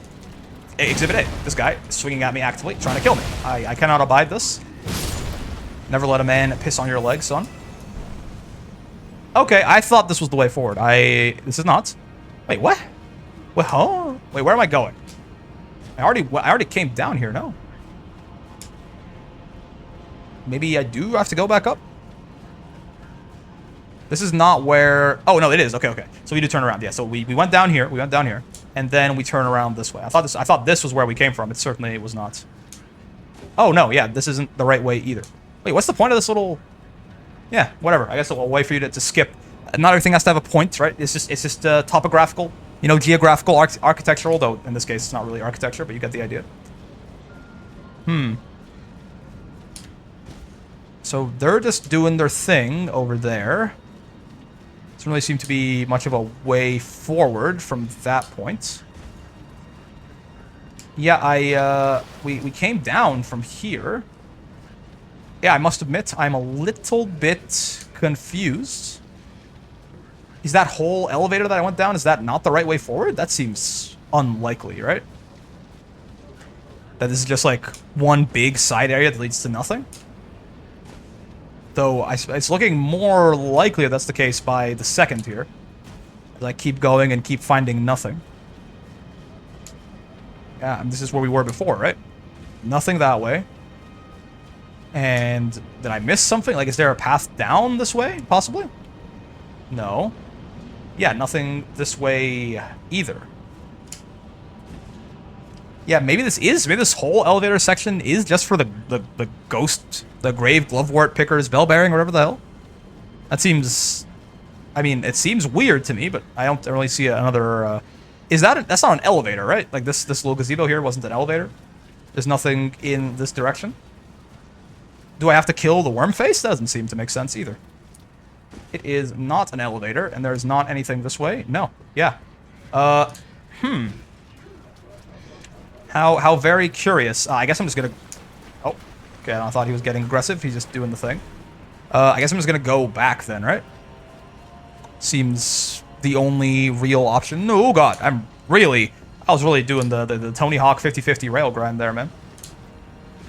Exhibit A. This guy is swinging at me actively, trying to kill me. I cannot abide this. Never let a man piss on your leg, son. Okay, I thought this was the way forward. This is not. Wait, what? Wait, huh? Wait, where am I going? I already came down here, no? Maybe I do have to go back up? This is not where... Oh, no, it is. Okay, okay. So we do turn around. Yeah, so we went down here. We went down here. And then we turn around this way. I thought this was where we came from. It certainly was not. Oh, no, yeah. This isn't the right way either. Wait, what's the point of this little... Yeah, whatever. I guess I'll wait for you to skip. Not everything has to have a point, right? It's just topographical, you know, geographical, architectural, though in this case it's not really architecture, but you get the idea. So they're just doing their thing over there. Doesn't really seem to be much of a way forward from that point. Yeah, we came down from here. Yeah, I must admit, I'm a little bit confused. Is that whole elevator that I went down, is that not the right way forward? That seems unlikely, right? That this is just like one big side area that leads to nothing? Though it's looking more likely that that's the case by the second here. As I keep going and keep finding nothing. Yeah, and this is where we were before, right? Nothing that way. And did I miss something? Like, is there a path down this way, possibly? No. Yeah, nothing this way either. Yeah, maybe this whole elevator section is just for the ghost, the grave, glovewort, pickers, bell-bearing, whatever the hell. That seems... I mean, it seems weird to me, but I don't really see another... That's not an elevator, right? Like, this little gazebo here wasn't an elevator? There's nothing in this direction? Do I have to kill the worm face? That doesn't seem to make sense either. It is not an elevator, and there's not anything this way. No. Yeah. How very curious. I guess I'm just gonna... Oh. Okay, I thought he was getting aggressive. He's just doing the thing. I guess I'm just gonna go back then, right? Seems the only real option. Oh, God. I was really doing the Tony Hawk 50-50 rail grind there, man.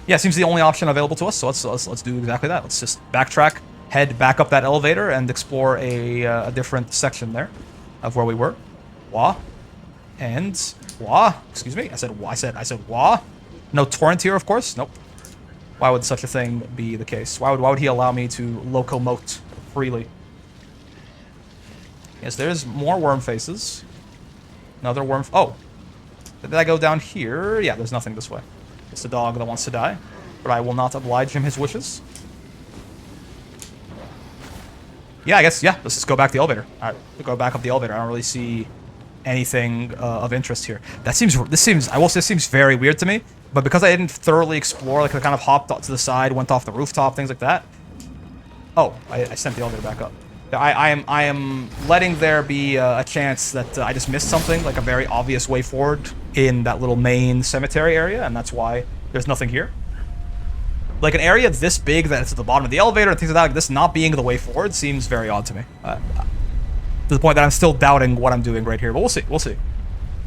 Yeah, seems the only option available to us, so let's do exactly that. Let's just backtrack, head back up that elevator, and explore a different section there of where we were. Wah. And wah. Excuse me. I said wah. No torrent here, of course. Nope. Why would such a thing be the case? Why would he allow me to locomote freely? Yes, there's more worm faces. Another worm... Oh. Did I go down here? Yeah, there's nothing this way. It's the dog that wants to die. But I will not oblige him his wishes. Yeah, I guess, yeah. Let's just go back the elevator. Alright, we'll go back up the elevator. I don't really see anything of interest here. This seems very weird to me. But because I didn't thoroughly explore, like I kind of hopped to the side, went off the rooftop, things like that. Oh, I sent the elevator back up. I am letting there be a chance that I just missed something, like a very obvious way forward in that little main cemetery area, and that's why there's nothing here. Like an area this big that it's at the bottom of the elevator and things like that, like this not being the way forward seems very odd to me. To the point that I'm still doubting what I'm doing right here, but we'll see. We'll see.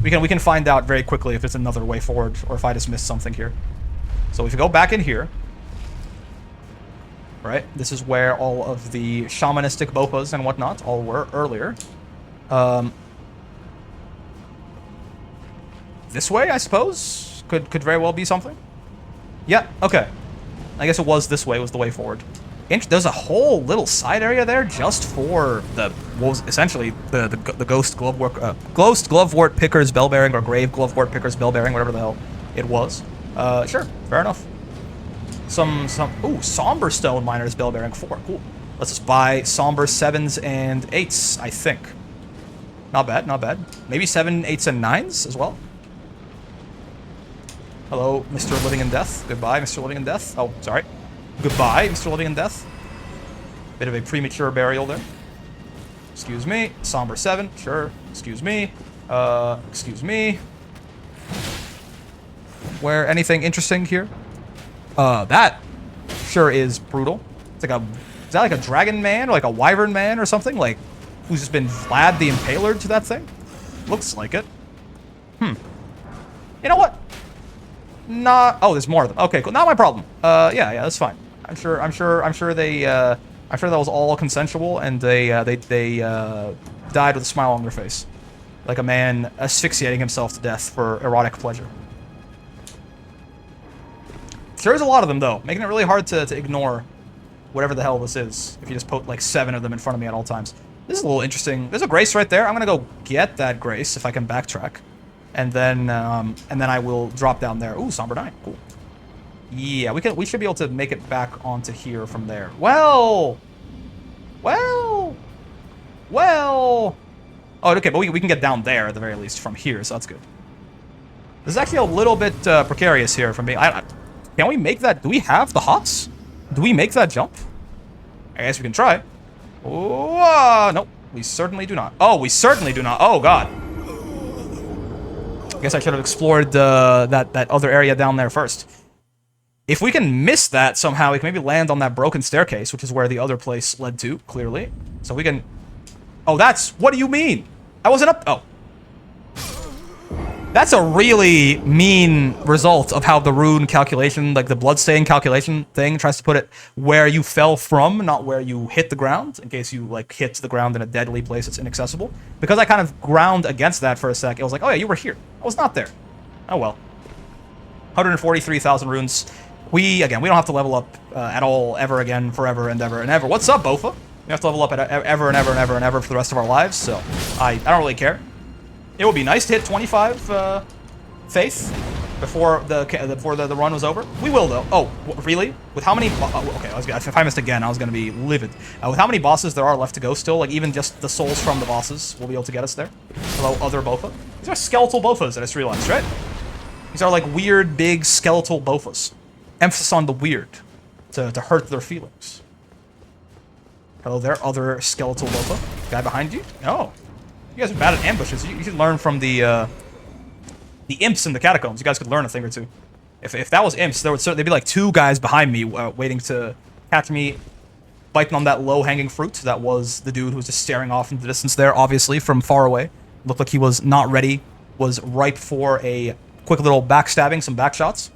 We can find out very quickly if it's another way forward or if I just missed something here. So if you go back in here. Right, this is where all of the shamanistic bopas and whatnot all were earlier. This way, I suppose? Could very well be something. Yeah, okay. I guess it was this way, was the way forward. There's a whole little side area there just for the, what was essentially the ghost glovewort picker's bell bearing, or grave glovewort picker's bell bearing, whatever the hell it was. Sure, fair enough. Ooh, somber stone miner's bell bearing 4. Cool. Let's just buy somber 7s and 8s, I think. Not bad, not bad. Maybe 7, 8s, and 9s as well. Hello, Mr. Living in Death. Goodbye, Mr. Living in Death. Oh, sorry. Goodbye, Mr. Living in Death. Bit of a premature burial there. Excuse me. Somber 7. Sure. Excuse me. Excuse me. Where anything interesting here? That sure is brutal. It's like is that like a dragon man or like a wyvern man or something? Like, who's just been Vlad the Impaler to that thing? Looks like it. You know what? Oh, there's more of them. Okay, cool. Not my problem. Yeah, that's fine. I'm sure that was all consensual and they died with a smile on their face. Like a man asphyxiating himself to death for erotic pleasure. There is a lot of them, though, making it really hard to ignore whatever the hell this is if you just put, like, 7 of them in front of me at all times. This is a little interesting. There's a grace right there. I'm gonna go get that grace if I can backtrack. And then I will drop down there. Ooh, Somber 9. Cool. Yeah, we should be able to make it back onto here from there. Well! Oh, okay, but we can get down there, at the very least, from here, so that's good. This is actually a little bit precarious here from me. Can we make that? Do we have the hots? Do we make that jump? I guess we can try. Oh, nope. We certainly do not. Oh, we certainly do not. Oh, God. I guess I should have explored that other area down there first. If we can miss that somehow, we can maybe land on that broken staircase, which is where the other place led to, clearly. So we can... Oh, what do you mean? I wasn't up... Oh. That's a really mean result of how the rune calculation, like the bloodstain calculation thing, tries to put it where you fell from, not where you hit the ground, in case you, like, hit the ground in a deadly place that's inaccessible. Because I kind of ground against that for a sec, it was like, oh yeah, you were here. I was not there. Oh well. 143,000 runes. We don't have to level up at all, ever again, forever and ever and ever. What's up, Bofa? We have to level up ever and ever and ever and ever for the rest of our lives, so I don't really care. It would be nice to hit 25 faith before the run was over. We will, though. Oh, really? With how many... okay, if I missed again, I was going to be livid. With how many bosses there are left to go still, like even just the souls from the bosses will be able to get us there. Hello, other Bofa. These are skeletal Bofas, I just realized, right? These are like weird, big, skeletal Bofas. Emphasis on the weird. to hurt their feelings. Hello there, other skeletal Lopa. Guy behind you? No. You guys are bad at ambushes. You should learn from the imps in the catacombs. You guys could learn a thing or two. If that was imps, there'd be like 2 guys behind me waiting to catch me biting on that low-hanging fruit. That was the dude who was just staring off into the distance there, obviously, from far away. Looked like he was not ready, was ripe for a quick little backstabbing, some back shots.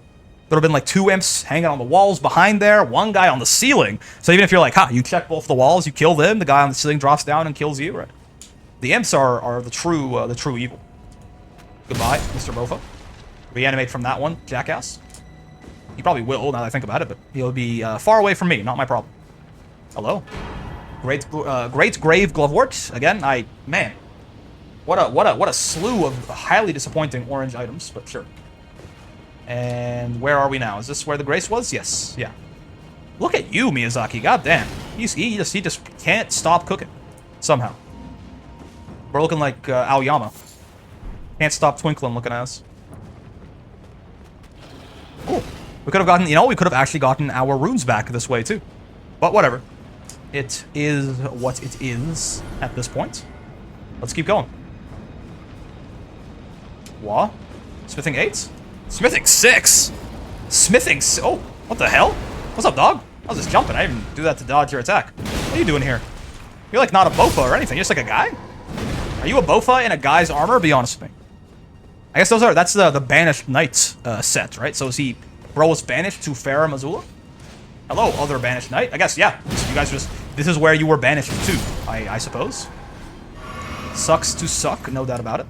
There would have been like 2 imps hanging on the walls behind there, 1 guy on the ceiling. So even if you're like, you check both the walls, you kill them, the guy on the ceiling drops down and kills you, right? The imps are the true evil. Goodbye, Mr. Bofa. Reanimate from that one, jackass. He probably will, now that I think about it, but he'll be far away from me, not my problem. Hello. Great Grave Glovewort. Again, man. What a slew of highly disappointing orange items, but sure. And where are we now? Is this where the Grace was? Yes, yeah. Look at you, Miyazaki, goddamn. He just can't stop cooking. Somehow. We're looking like Aoyama. Can't stop twinkling looking at us. Cool. We could have gotten, we could have actually gotten our runes back this way too. But whatever. It is what it is at this point. Let's keep going. What? Smithing 8? Smithing 6? Smithing oh, what the hell? What's up, dog? I was just jumping. I didn't even do that to dodge your attack. What are you doing here? You're like not a Bofa or anything. You're just like a guy? Are you a Bofa in a guy's armor? Be honest with me. I guess that's the Banished Knight set, right? So is he... Bro was banished to Farah Mazula? Hello, other Banished Knight. I guess, yeah. So you guys just... This is where you were banished to, I suppose. Sucks to suck, no doubt about it.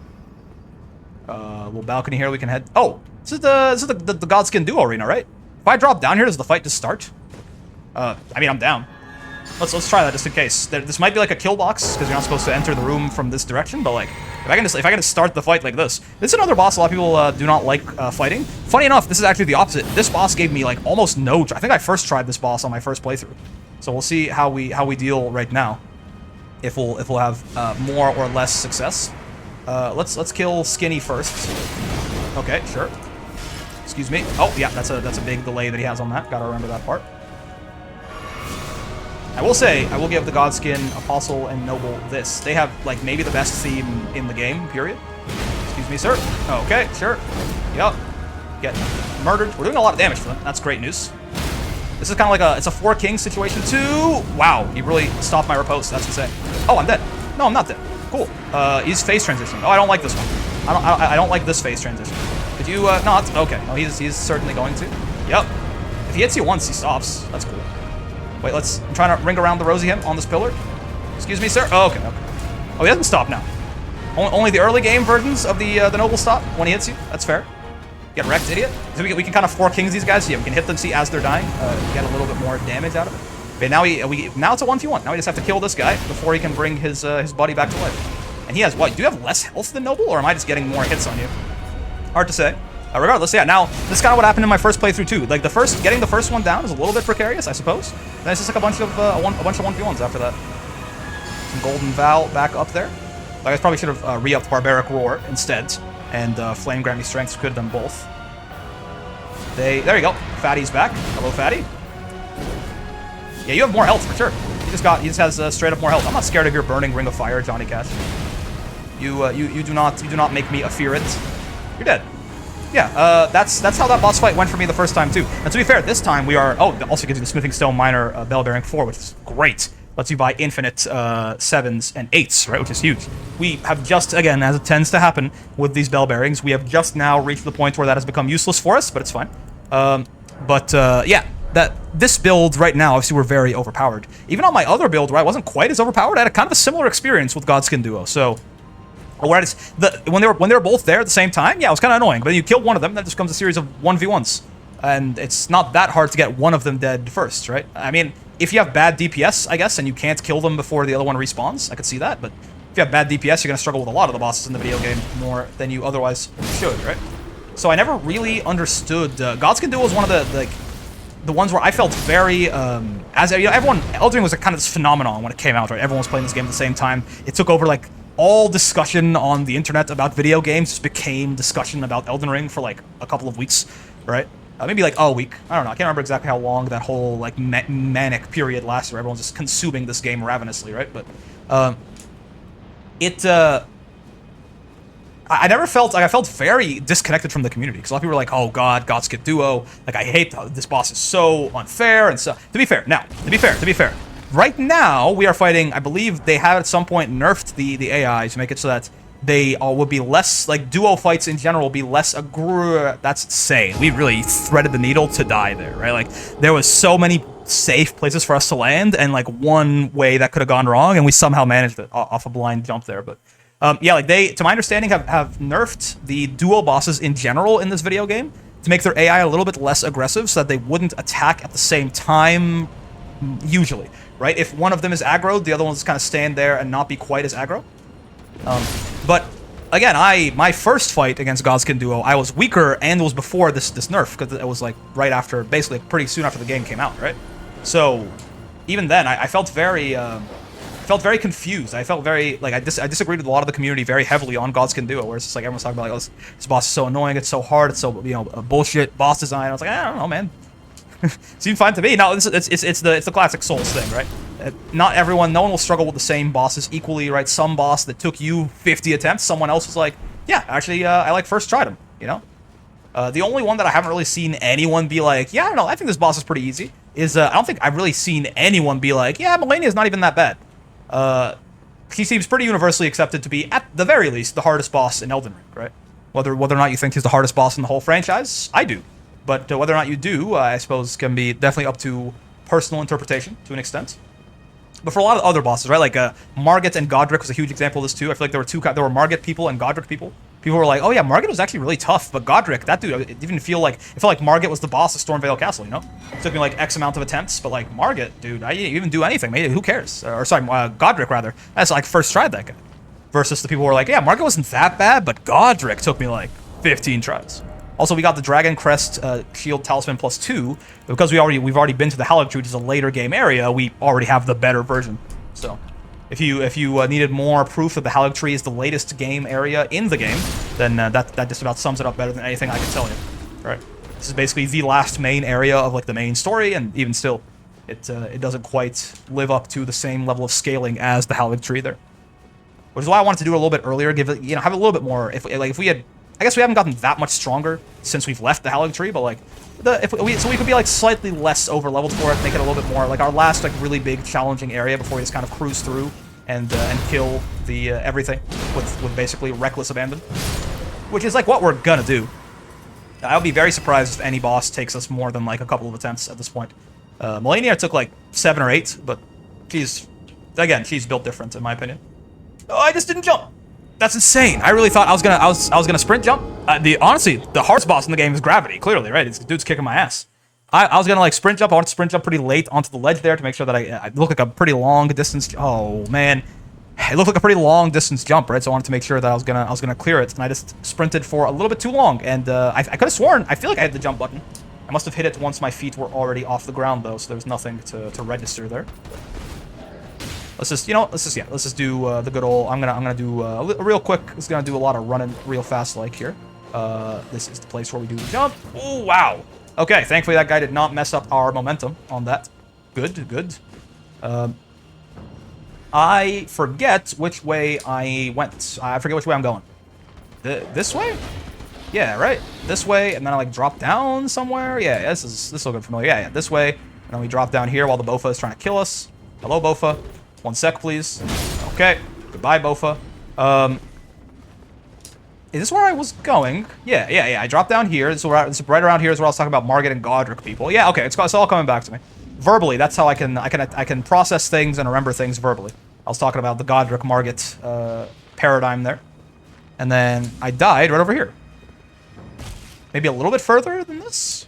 Little balcony here we can head... Oh! This is the Godskin Duo arena, right? If I drop down here, does the fight just start? I mean, I'm down. Let's try that just in case. This might be like a kill box, because you're not supposed to enter the room from this direction, but like... If I can just start the fight like this. This is another boss a lot of people do not like fighting. Funny enough, this is actually the opposite. This boss gave me like almost no... I think I first tried this boss on my first playthrough. So we'll see how we deal right now. If we'll have more or less success. Let's kill Skinny first. Okay, sure. Excuse me. Oh yeah, that's a big delay that he has on that. Gotta remember that part. I will say, I will give the Godskin, Apostle, and Noble this. They have, like, maybe the best theme in the game, period. Excuse me, sir. Okay, sure. Yup. Get murdered. We're doing a lot of damage to them. That's great news. This is kind of like it's a 4 Kings situation, too. Wow, he really stopped my riposte. That's insane. Oh, I'm dead. No, I'm not dead. Cool. He's phase transitioning. Oh, I don't like this one. I don't like this phase transition. Did you, not? Okay. Oh, he's certainly going to. Yep. If he hits you once, he stops. That's cool. Wait, I'm trying to ring around the Rosie him on this pillar. Excuse me, sir. Oh, okay. Oh, he doesn't stop now. Only the early game versions of the Noble stop when he hits you. That's fair. Get wrecked, idiot. So we can kind of 4 Kings these guys. Yeah, we can hit them, see, as they're dying. Get a little bit more damage out of it. Okay, now now it's a 1v1. Now we just have to kill this guy before he can bring his buddy back to life. And he has what? Do you have less health than Noble, or am I just getting more hits on you? Hard to say. Regardless, yeah, now, this is kind of what happened in my first playthrough, too. Like, getting the first one down is a little bit precarious, I suppose. Then it's just like a bunch of 1v1s after that. Some Golden Vow back up there. Like, I probably should have re-upped Barbaric Roar instead, and Flame Grammy Strength could have done both. There you go. Fatty's back. Hello, Fatty. Yeah, you have more health, for sure. He just has straight up more health. I'm not scared of your burning Ring of Fire, Johnny Cash. You do not make me fear it. You're dead. Yeah, that's how that boss fight went for me the first time, too. And to be fair, this time we are... Oh, also gives you the Smithing Stone Minor Bell Bearing 4, which is great. Lets you buy infinite 7s and 8s, right, which is huge. We have just, again, as it tends to happen with these Bell Bearings, we have just now reached the point where that has become useless for us, but it's fine. Yeah, this build right now, obviously, we're very overpowered. Even on my other build, where I wasn't quite as overpowered, I had a kind of a similar experience with Godskin Duo, so... When they were both there at the same time, yeah, it was kind of annoying. But then you kill one of them, then just comes a series of 1v1s. And it's not that hard to get one of them dead first, right? I mean, if you have bad DPS, I guess, and you can't kill them before the other one respawns, I could see that. But if you have bad DPS, you're going to struggle with a lot of the bosses in the video game more than you otherwise should, right? So I never really understood... Godskin Duo was one of the ones where I felt very... everyone... Elden Ring was a kind of this phenomenon when it came out, right? Everyone was playing this game at the same time. It took over, like... All discussion on the internet about video games just became discussion about Elden Ring for like a couple of weeks, right? Maybe like a week. I don't know. I can't remember exactly how long that whole like manic period lasted, where everyone's just consuming this game ravenously, right? But I never felt like I felt very disconnected from the community because a lot of people were like, "Oh God, Godskid Duo, like I hate this boss is so unfair." And so, to be fair, right now we are fighting. I believe they have at some point nerfed the AI to make it so that they would be less like duo fights in general will be less That's insane. We really threaded the needle to die there, right? Like there was so many safe places for us to land, and like one way that could have gone wrong, and we somehow managed it off a blind jump there, but. Yeah, like they, to my understanding, have nerfed the duo bosses in general in this video game to make their AI a little bit less aggressive so that they wouldn't attack at the same time, usually, right? If one of them is aggroed, the other one's kind of stand there and not be quite as aggro. But, again, my first fight against Godskin Duo, I was weaker and it was before this nerf, because it was like right after, basically pretty soon after the game came out, right? So, even then, I felt very confused. I felt very, like, I disagreed with a lot of the community very heavily on Godskin Duo, where it's just like, everyone's talking about, like, oh, this boss is so annoying, it's so hard, it's so, you know, bullshit boss design. I was like, I don't know, man. Seemed fine to me. No, it's the classic Souls thing, right? No one will struggle with the same bosses equally, right? Some boss that took you 50 attempts, someone else was like, yeah, actually, I, like, first tried him, you know? The only one that I haven't really seen anyone be like, yeah, I don't know, I think this boss is pretty easy, is, I don't think I've really seen anyone be like, yeah, Malenia's not even that bad. He seems pretty universally accepted to be, at the very least, the hardest boss in Elden Ring, right? Whether or not you think he's the hardest boss in the whole franchise, I do. But whether or not you do, I suppose, can be definitely up to personal interpretation, to an extent. But for a lot of other bosses, right, like Margit and Godric was a huge example of this too. I feel like there were Margit people and Godric people. People were like, oh yeah, Margit was actually really tough, but Godric, that dude, it didn't feel like, it felt like Margit was the boss of Stormvale Castle, you know? It took me like X amount of attempts, but like Margit, dude, I didn't even do anything, maybe, who cares? Or sorry, Godric rather. That's like first tried that guy. Versus the people who were like, yeah, Margit wasn't that bad, but Godric took me like 15 tries. Also, we got the Dragon Crest Shield Talisman +2, because we've already been to the Haligtree, which is a later game area, we already have the better version. So, if you needed more proof that the Haligtree is the latest game area in the game, then that just about sums it up better than anything I can tell you. Right? This is basically the last main area of like the main story, and even still, it doesn't quite live up to the same level of scaling as the Haligtree there. Which is why I wanted to do it a little bit earlier, give it, have a little bit more. If we had, I guess we haven't gotten that much stronger since we've left the Haligtree, but like, so we could be like slightly less over-leveled for it, make it a little bit more like our last like really big challenging area before we just kind of cruise through and kill the everything with basically reckless abandon, which is like what we're gonna do. I'll be very surprised if any boss takes us more than like a couple of attempts at this point. Malenia took like 7 or 8, but she's built different in my opinion. Oh, I just didn't jump. That's insane. I really thought I was gonna sprint jump. Honestly, the hardest boss in the game is Gravity. Clearly, right? This dude's kicking my ass. I was gonna like sprint jump. I want to sprint jump pretty late onto the ledge there to make sure that I look like a pretty long distance. Oh man, it looked like a pretty long distance jump, right? So I wanted to make sure that I was gonna clear it, and I just sprinted for a little bit too long. And I could have sworn I feel like I had the jump button. I must have hit it once my feet were already off the ground though, so there was nothing to register there. Let's just do the good old. I'm gonna do a real quick. It's gonna do a lot of running real fast like here. This is the place where we do the jump. Oh wow. Okay, thankfully that guy did not mess up our momentum on that. Good. I forget which way I went. I forget which way I'm going. This way? Yeah, right. This way, and then I like drop down somewhere. Yeah, this will get familiar. Yeah, this way, and then we drop down here while the Bofa is trying to kill us. Hello, Bofa. 1 sec, please. Okay. Goodbye, Bofa. Is this where I was going? Yeah. I dropped down here. This is right around here is where I was talking about Margit and Godric people. Yeah, okay. It's all coming back to me. Verbally, that's how I can process things and remember things verbally. I was talking about the Godric Margit paradigm there. And then I died right over here. Maybe a little bit further than this?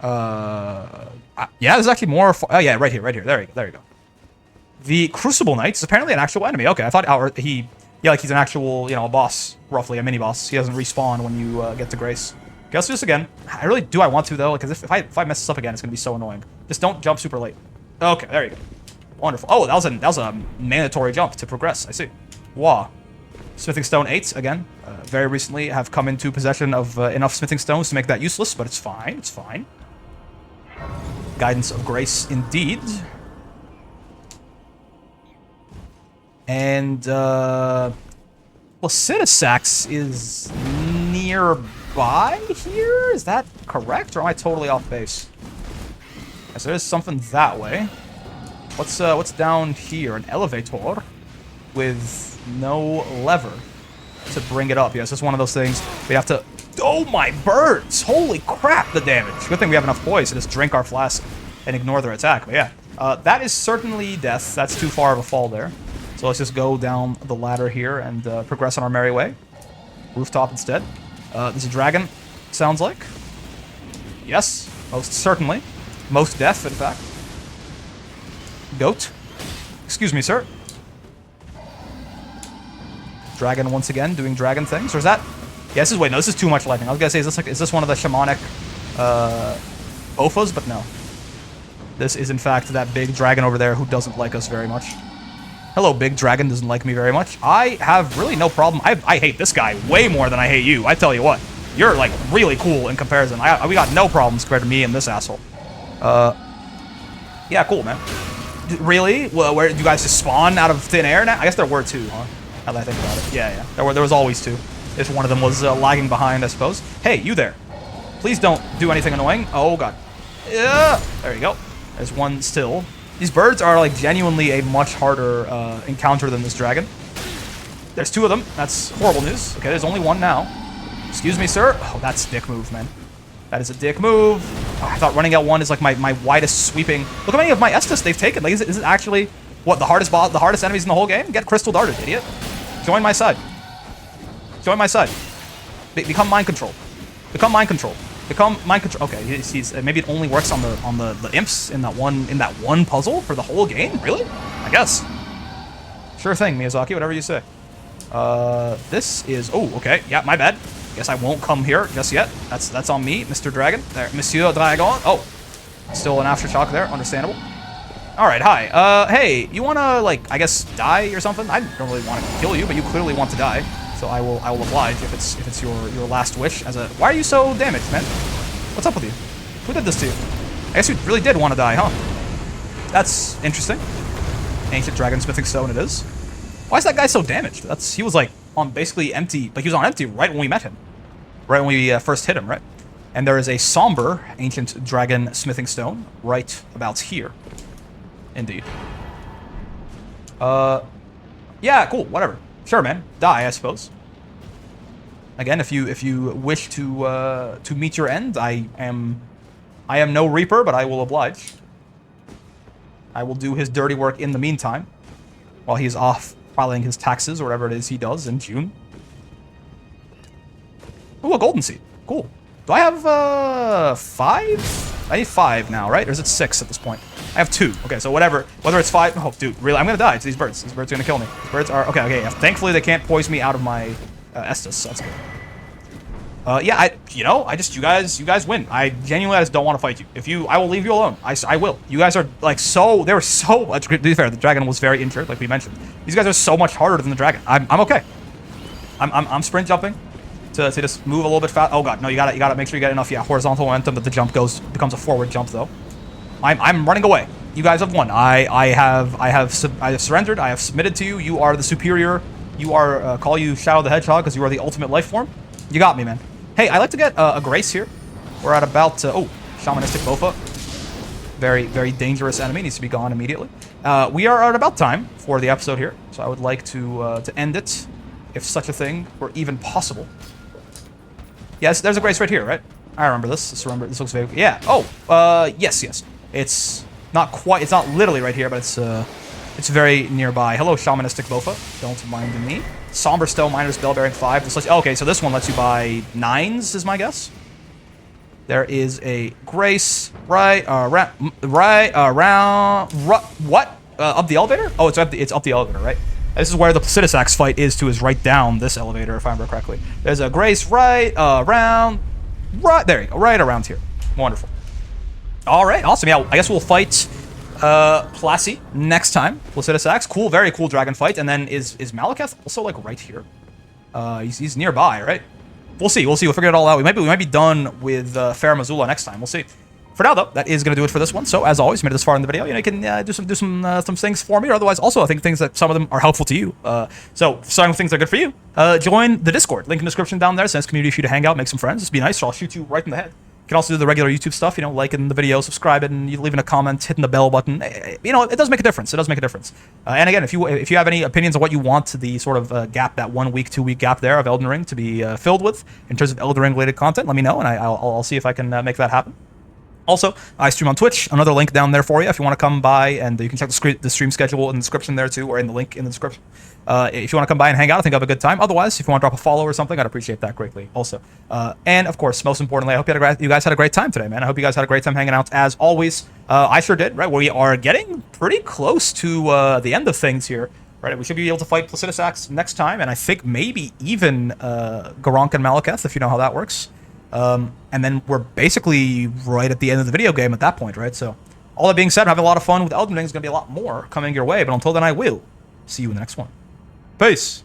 Yeah, there's actually more. Oh, yeah, right here. There you go. The Crucible Knight is apparently an actual enemy. Okay, I thought he's an actual, a boss, roughly, a mini-boss. He doesn't respawn when you get to Grace. Okay, let's do this again. I really do want to, though, because if I mess this up again, it's going to be so annoying. Just don't jump super late. Okay, there you go. Wonderful. Oh, that was a mandatory jump to progress. I see. Wow. Smithing Stone 8, again. Very recently have come into possession of enough Smithing Stones to make that useless, but it's fine. It's fine. Guidance of Grace, indeed. And, Placidusax is nearby here? Is that correct, or am I totally off base? Yes, there is something that way. What's down here? An elevator with no lever to bring it up. Yes, it's one of those things we have to... Oh, my birds! Holy crap, the damage. Good thing we have enough poise to just drink our flask and ignore their attack. But yeah, that is certainly death. That's too far of a fall there. So let's just go down the ladder here and progress on our merry way. Rooftop instead. There's a dragon, sounds like. Yes, most certainly. Most death, in fact. Goat. Excuse me, sir. Dragon once again doing dragon things. Or is that... Yeah, this is... Wait, no, this is too much lightning. I was gonna say, is this one of the shamanic Bofas? But no. This is, in fact, that big dragon over there who doesn't like us very much. Hello, big dragon doesn't like me very much. I have really no problem. I hate this guy way more than I hate you. I tell you what. You're, like, really cool in comparison. We got no problems compared to me and this asshole. Yeah, cool, man. Really? Well, where do you guys just spawn out of thin air now? I guess there were two, huh? Now that I think about it. Yeah. There was always two. If one of them was lagging behind, I suppose. Hey, you there. Please don't do anything annoying. Oh, God. Yeah. There you go. There's one still. These birds are, like, genuinely a much harder encounter than this dragon. There's two of them. That's horrible news. Okay, there's only one now. Excuse me, sir. Oh, that's a dick move, man. That is a dick move. Oh, I thought running out one is, like, my widest sweeping... Look how many of my Estus they've taken. Like, is it actually, what, the hardest enemies in the whole game? Get crystal darted, idiot. Join my side. Join my side. Become mind control. Become mind control. Become mind control. Okay, he's maybe it only works on the imps in that one puzzle for the whole game. Really? I guess. Sure thing, Miyazaki. Whatever you say. This is... Oh, okay. Yeah, my bad. Guess I won't come here just yet. That's on me, Mr. Dragon. There, Monsieur Dragon. Oh, still an aftershock there. Understandable. All right, hi. Hey, you wanna, like, I guess die or something? I don't really want to kill you, but you clearly want to die. So I will oblige if it's your last wish. Why are you so damaged, man? What's up with you? Who did this to you? I guess you really did want to die, huh? That's interesting. Ancient Dragon Smithing Stone it is. Why is that guy so damaged? He was like on basically empty. Like he was on empty right when we met him. Right when we first hit him, right? And there is a somber Ancient Dragon Smithing Stone right about here. Indeed. Yeah, cool. Whatever. Sure, man. Die, I suppose. Again, if you wish to meet your end, I am no reaper, but I will oblige. I will do his dirty work in the meantime, while he's off filing his taxes or whatever it is he does in June. Ooh, a golden seed. Cool. Do I have 5? I need 5 now, right? Or is it 6 at this point? I have 2. Okay, so whatever. Whether it's 5... Oh, dude, really? I'm gonna die to these birds. These birds are gonna kill me. These birds are... Okay, yeah. Thankfully, they can't poison me out of my Estus, so that's good. Yeah, you guys win. I genuinely just don't want to fight you. I will leave you alone. I will. You guys are, like, so... They were so... To be fair, the dragon was very injured, like we mentioned. These guys are so much harder than the dragon. I'm okay. I'm sprint jumping to just move a little bit fast. Oh, God. No, you gotta make sure you get enough, yeah, horizontal momentum that the jump becomes a forward jump, though. I'm running away. You guys have won. I have surrendered. I have submitted to you. You are the superior. You are call you Shadow the Hedgehog because you are the ultimate life form. You got me, man. Hey, I like to get a grace here. We're at about oh, shamanistic Bofa. Very, very dangerous enemy. Needs to be gone immediately. We are at about time for the episode here, so I would like to end it, if such a thing were even possible. Yes, there's a grace right here, right? I remember this. This looks very... Yeah. Oh, yes. It's not quite... It's not literally right here, but it's very nearby. Hello, Shamanistic Bofa. Don't mind me. Somber Stone Miner's Bell Bearing 5. Okay, so this one lets you buy 9s, is my guess. There is a grace right around... What? Up the elevator? Oh, it's up the elevator, right? This is where the Placidusax fight is to, is right down this elevator, if I remember correctly. There's a grace right around... there you go, right around here. Wonderful. All right, awesome. Yeah, I guess we'll fight Placi next time. Placidusax, cool, very cool dragon fight. And then is Malekith also like right here? He's nearby, right? We'll see. We'll see. We'll figure it all out. We might be done with Fair Missoula next time. We'll see. For now, though, that is going to do it for this one. So, as always, you made it this far in the video. You know, you can do some things for me, or otherwise, also, I think things that some of them are helpful to you. So, starting with things that are good for you, join the Discord. Link in the description down there. It's a nice community for you to hang out, make some friends. Just be nice, or I'll shoot you right in the head. You can also do the regular YouTube stuff, you know, liking the video, subscribing, you leaving a comment, hitting the bell button. You know, it does make a difference. It does make a difference. And again, if you have any opinions on what you want the sort of gap, that 1 week, 2 week gap there of Elden Ring to be filled with in terms of Elden Ring related content, let me know, and I'll see if I can make that happen. Also, I stream on Twitch. Another link down there for you if you want to come by, and you can check the stream schedule in the description there too, or in the link in the description. If you want to come by and hang out, I think I'll have a good time. Otherwise, if you want to drop a follow or something, I'd appreciate that greatly also. And of course, most importantly, I hope you guys had a great time today, man. I hope you guys had a great time hanging out as always. I sure did, right? We are getting pretty close to the end of things here. Right, we should be able to fight Placidus Axe next time, and I think maybe even Garank and Malekith, if you know how that works. And then we're basically right at the end of the video game at that point, right? So, all that being said, I'm having a lot of fun with Elden Ring. There's going to be a lot more coming your way, but until then, I will see you in the next one. Peace!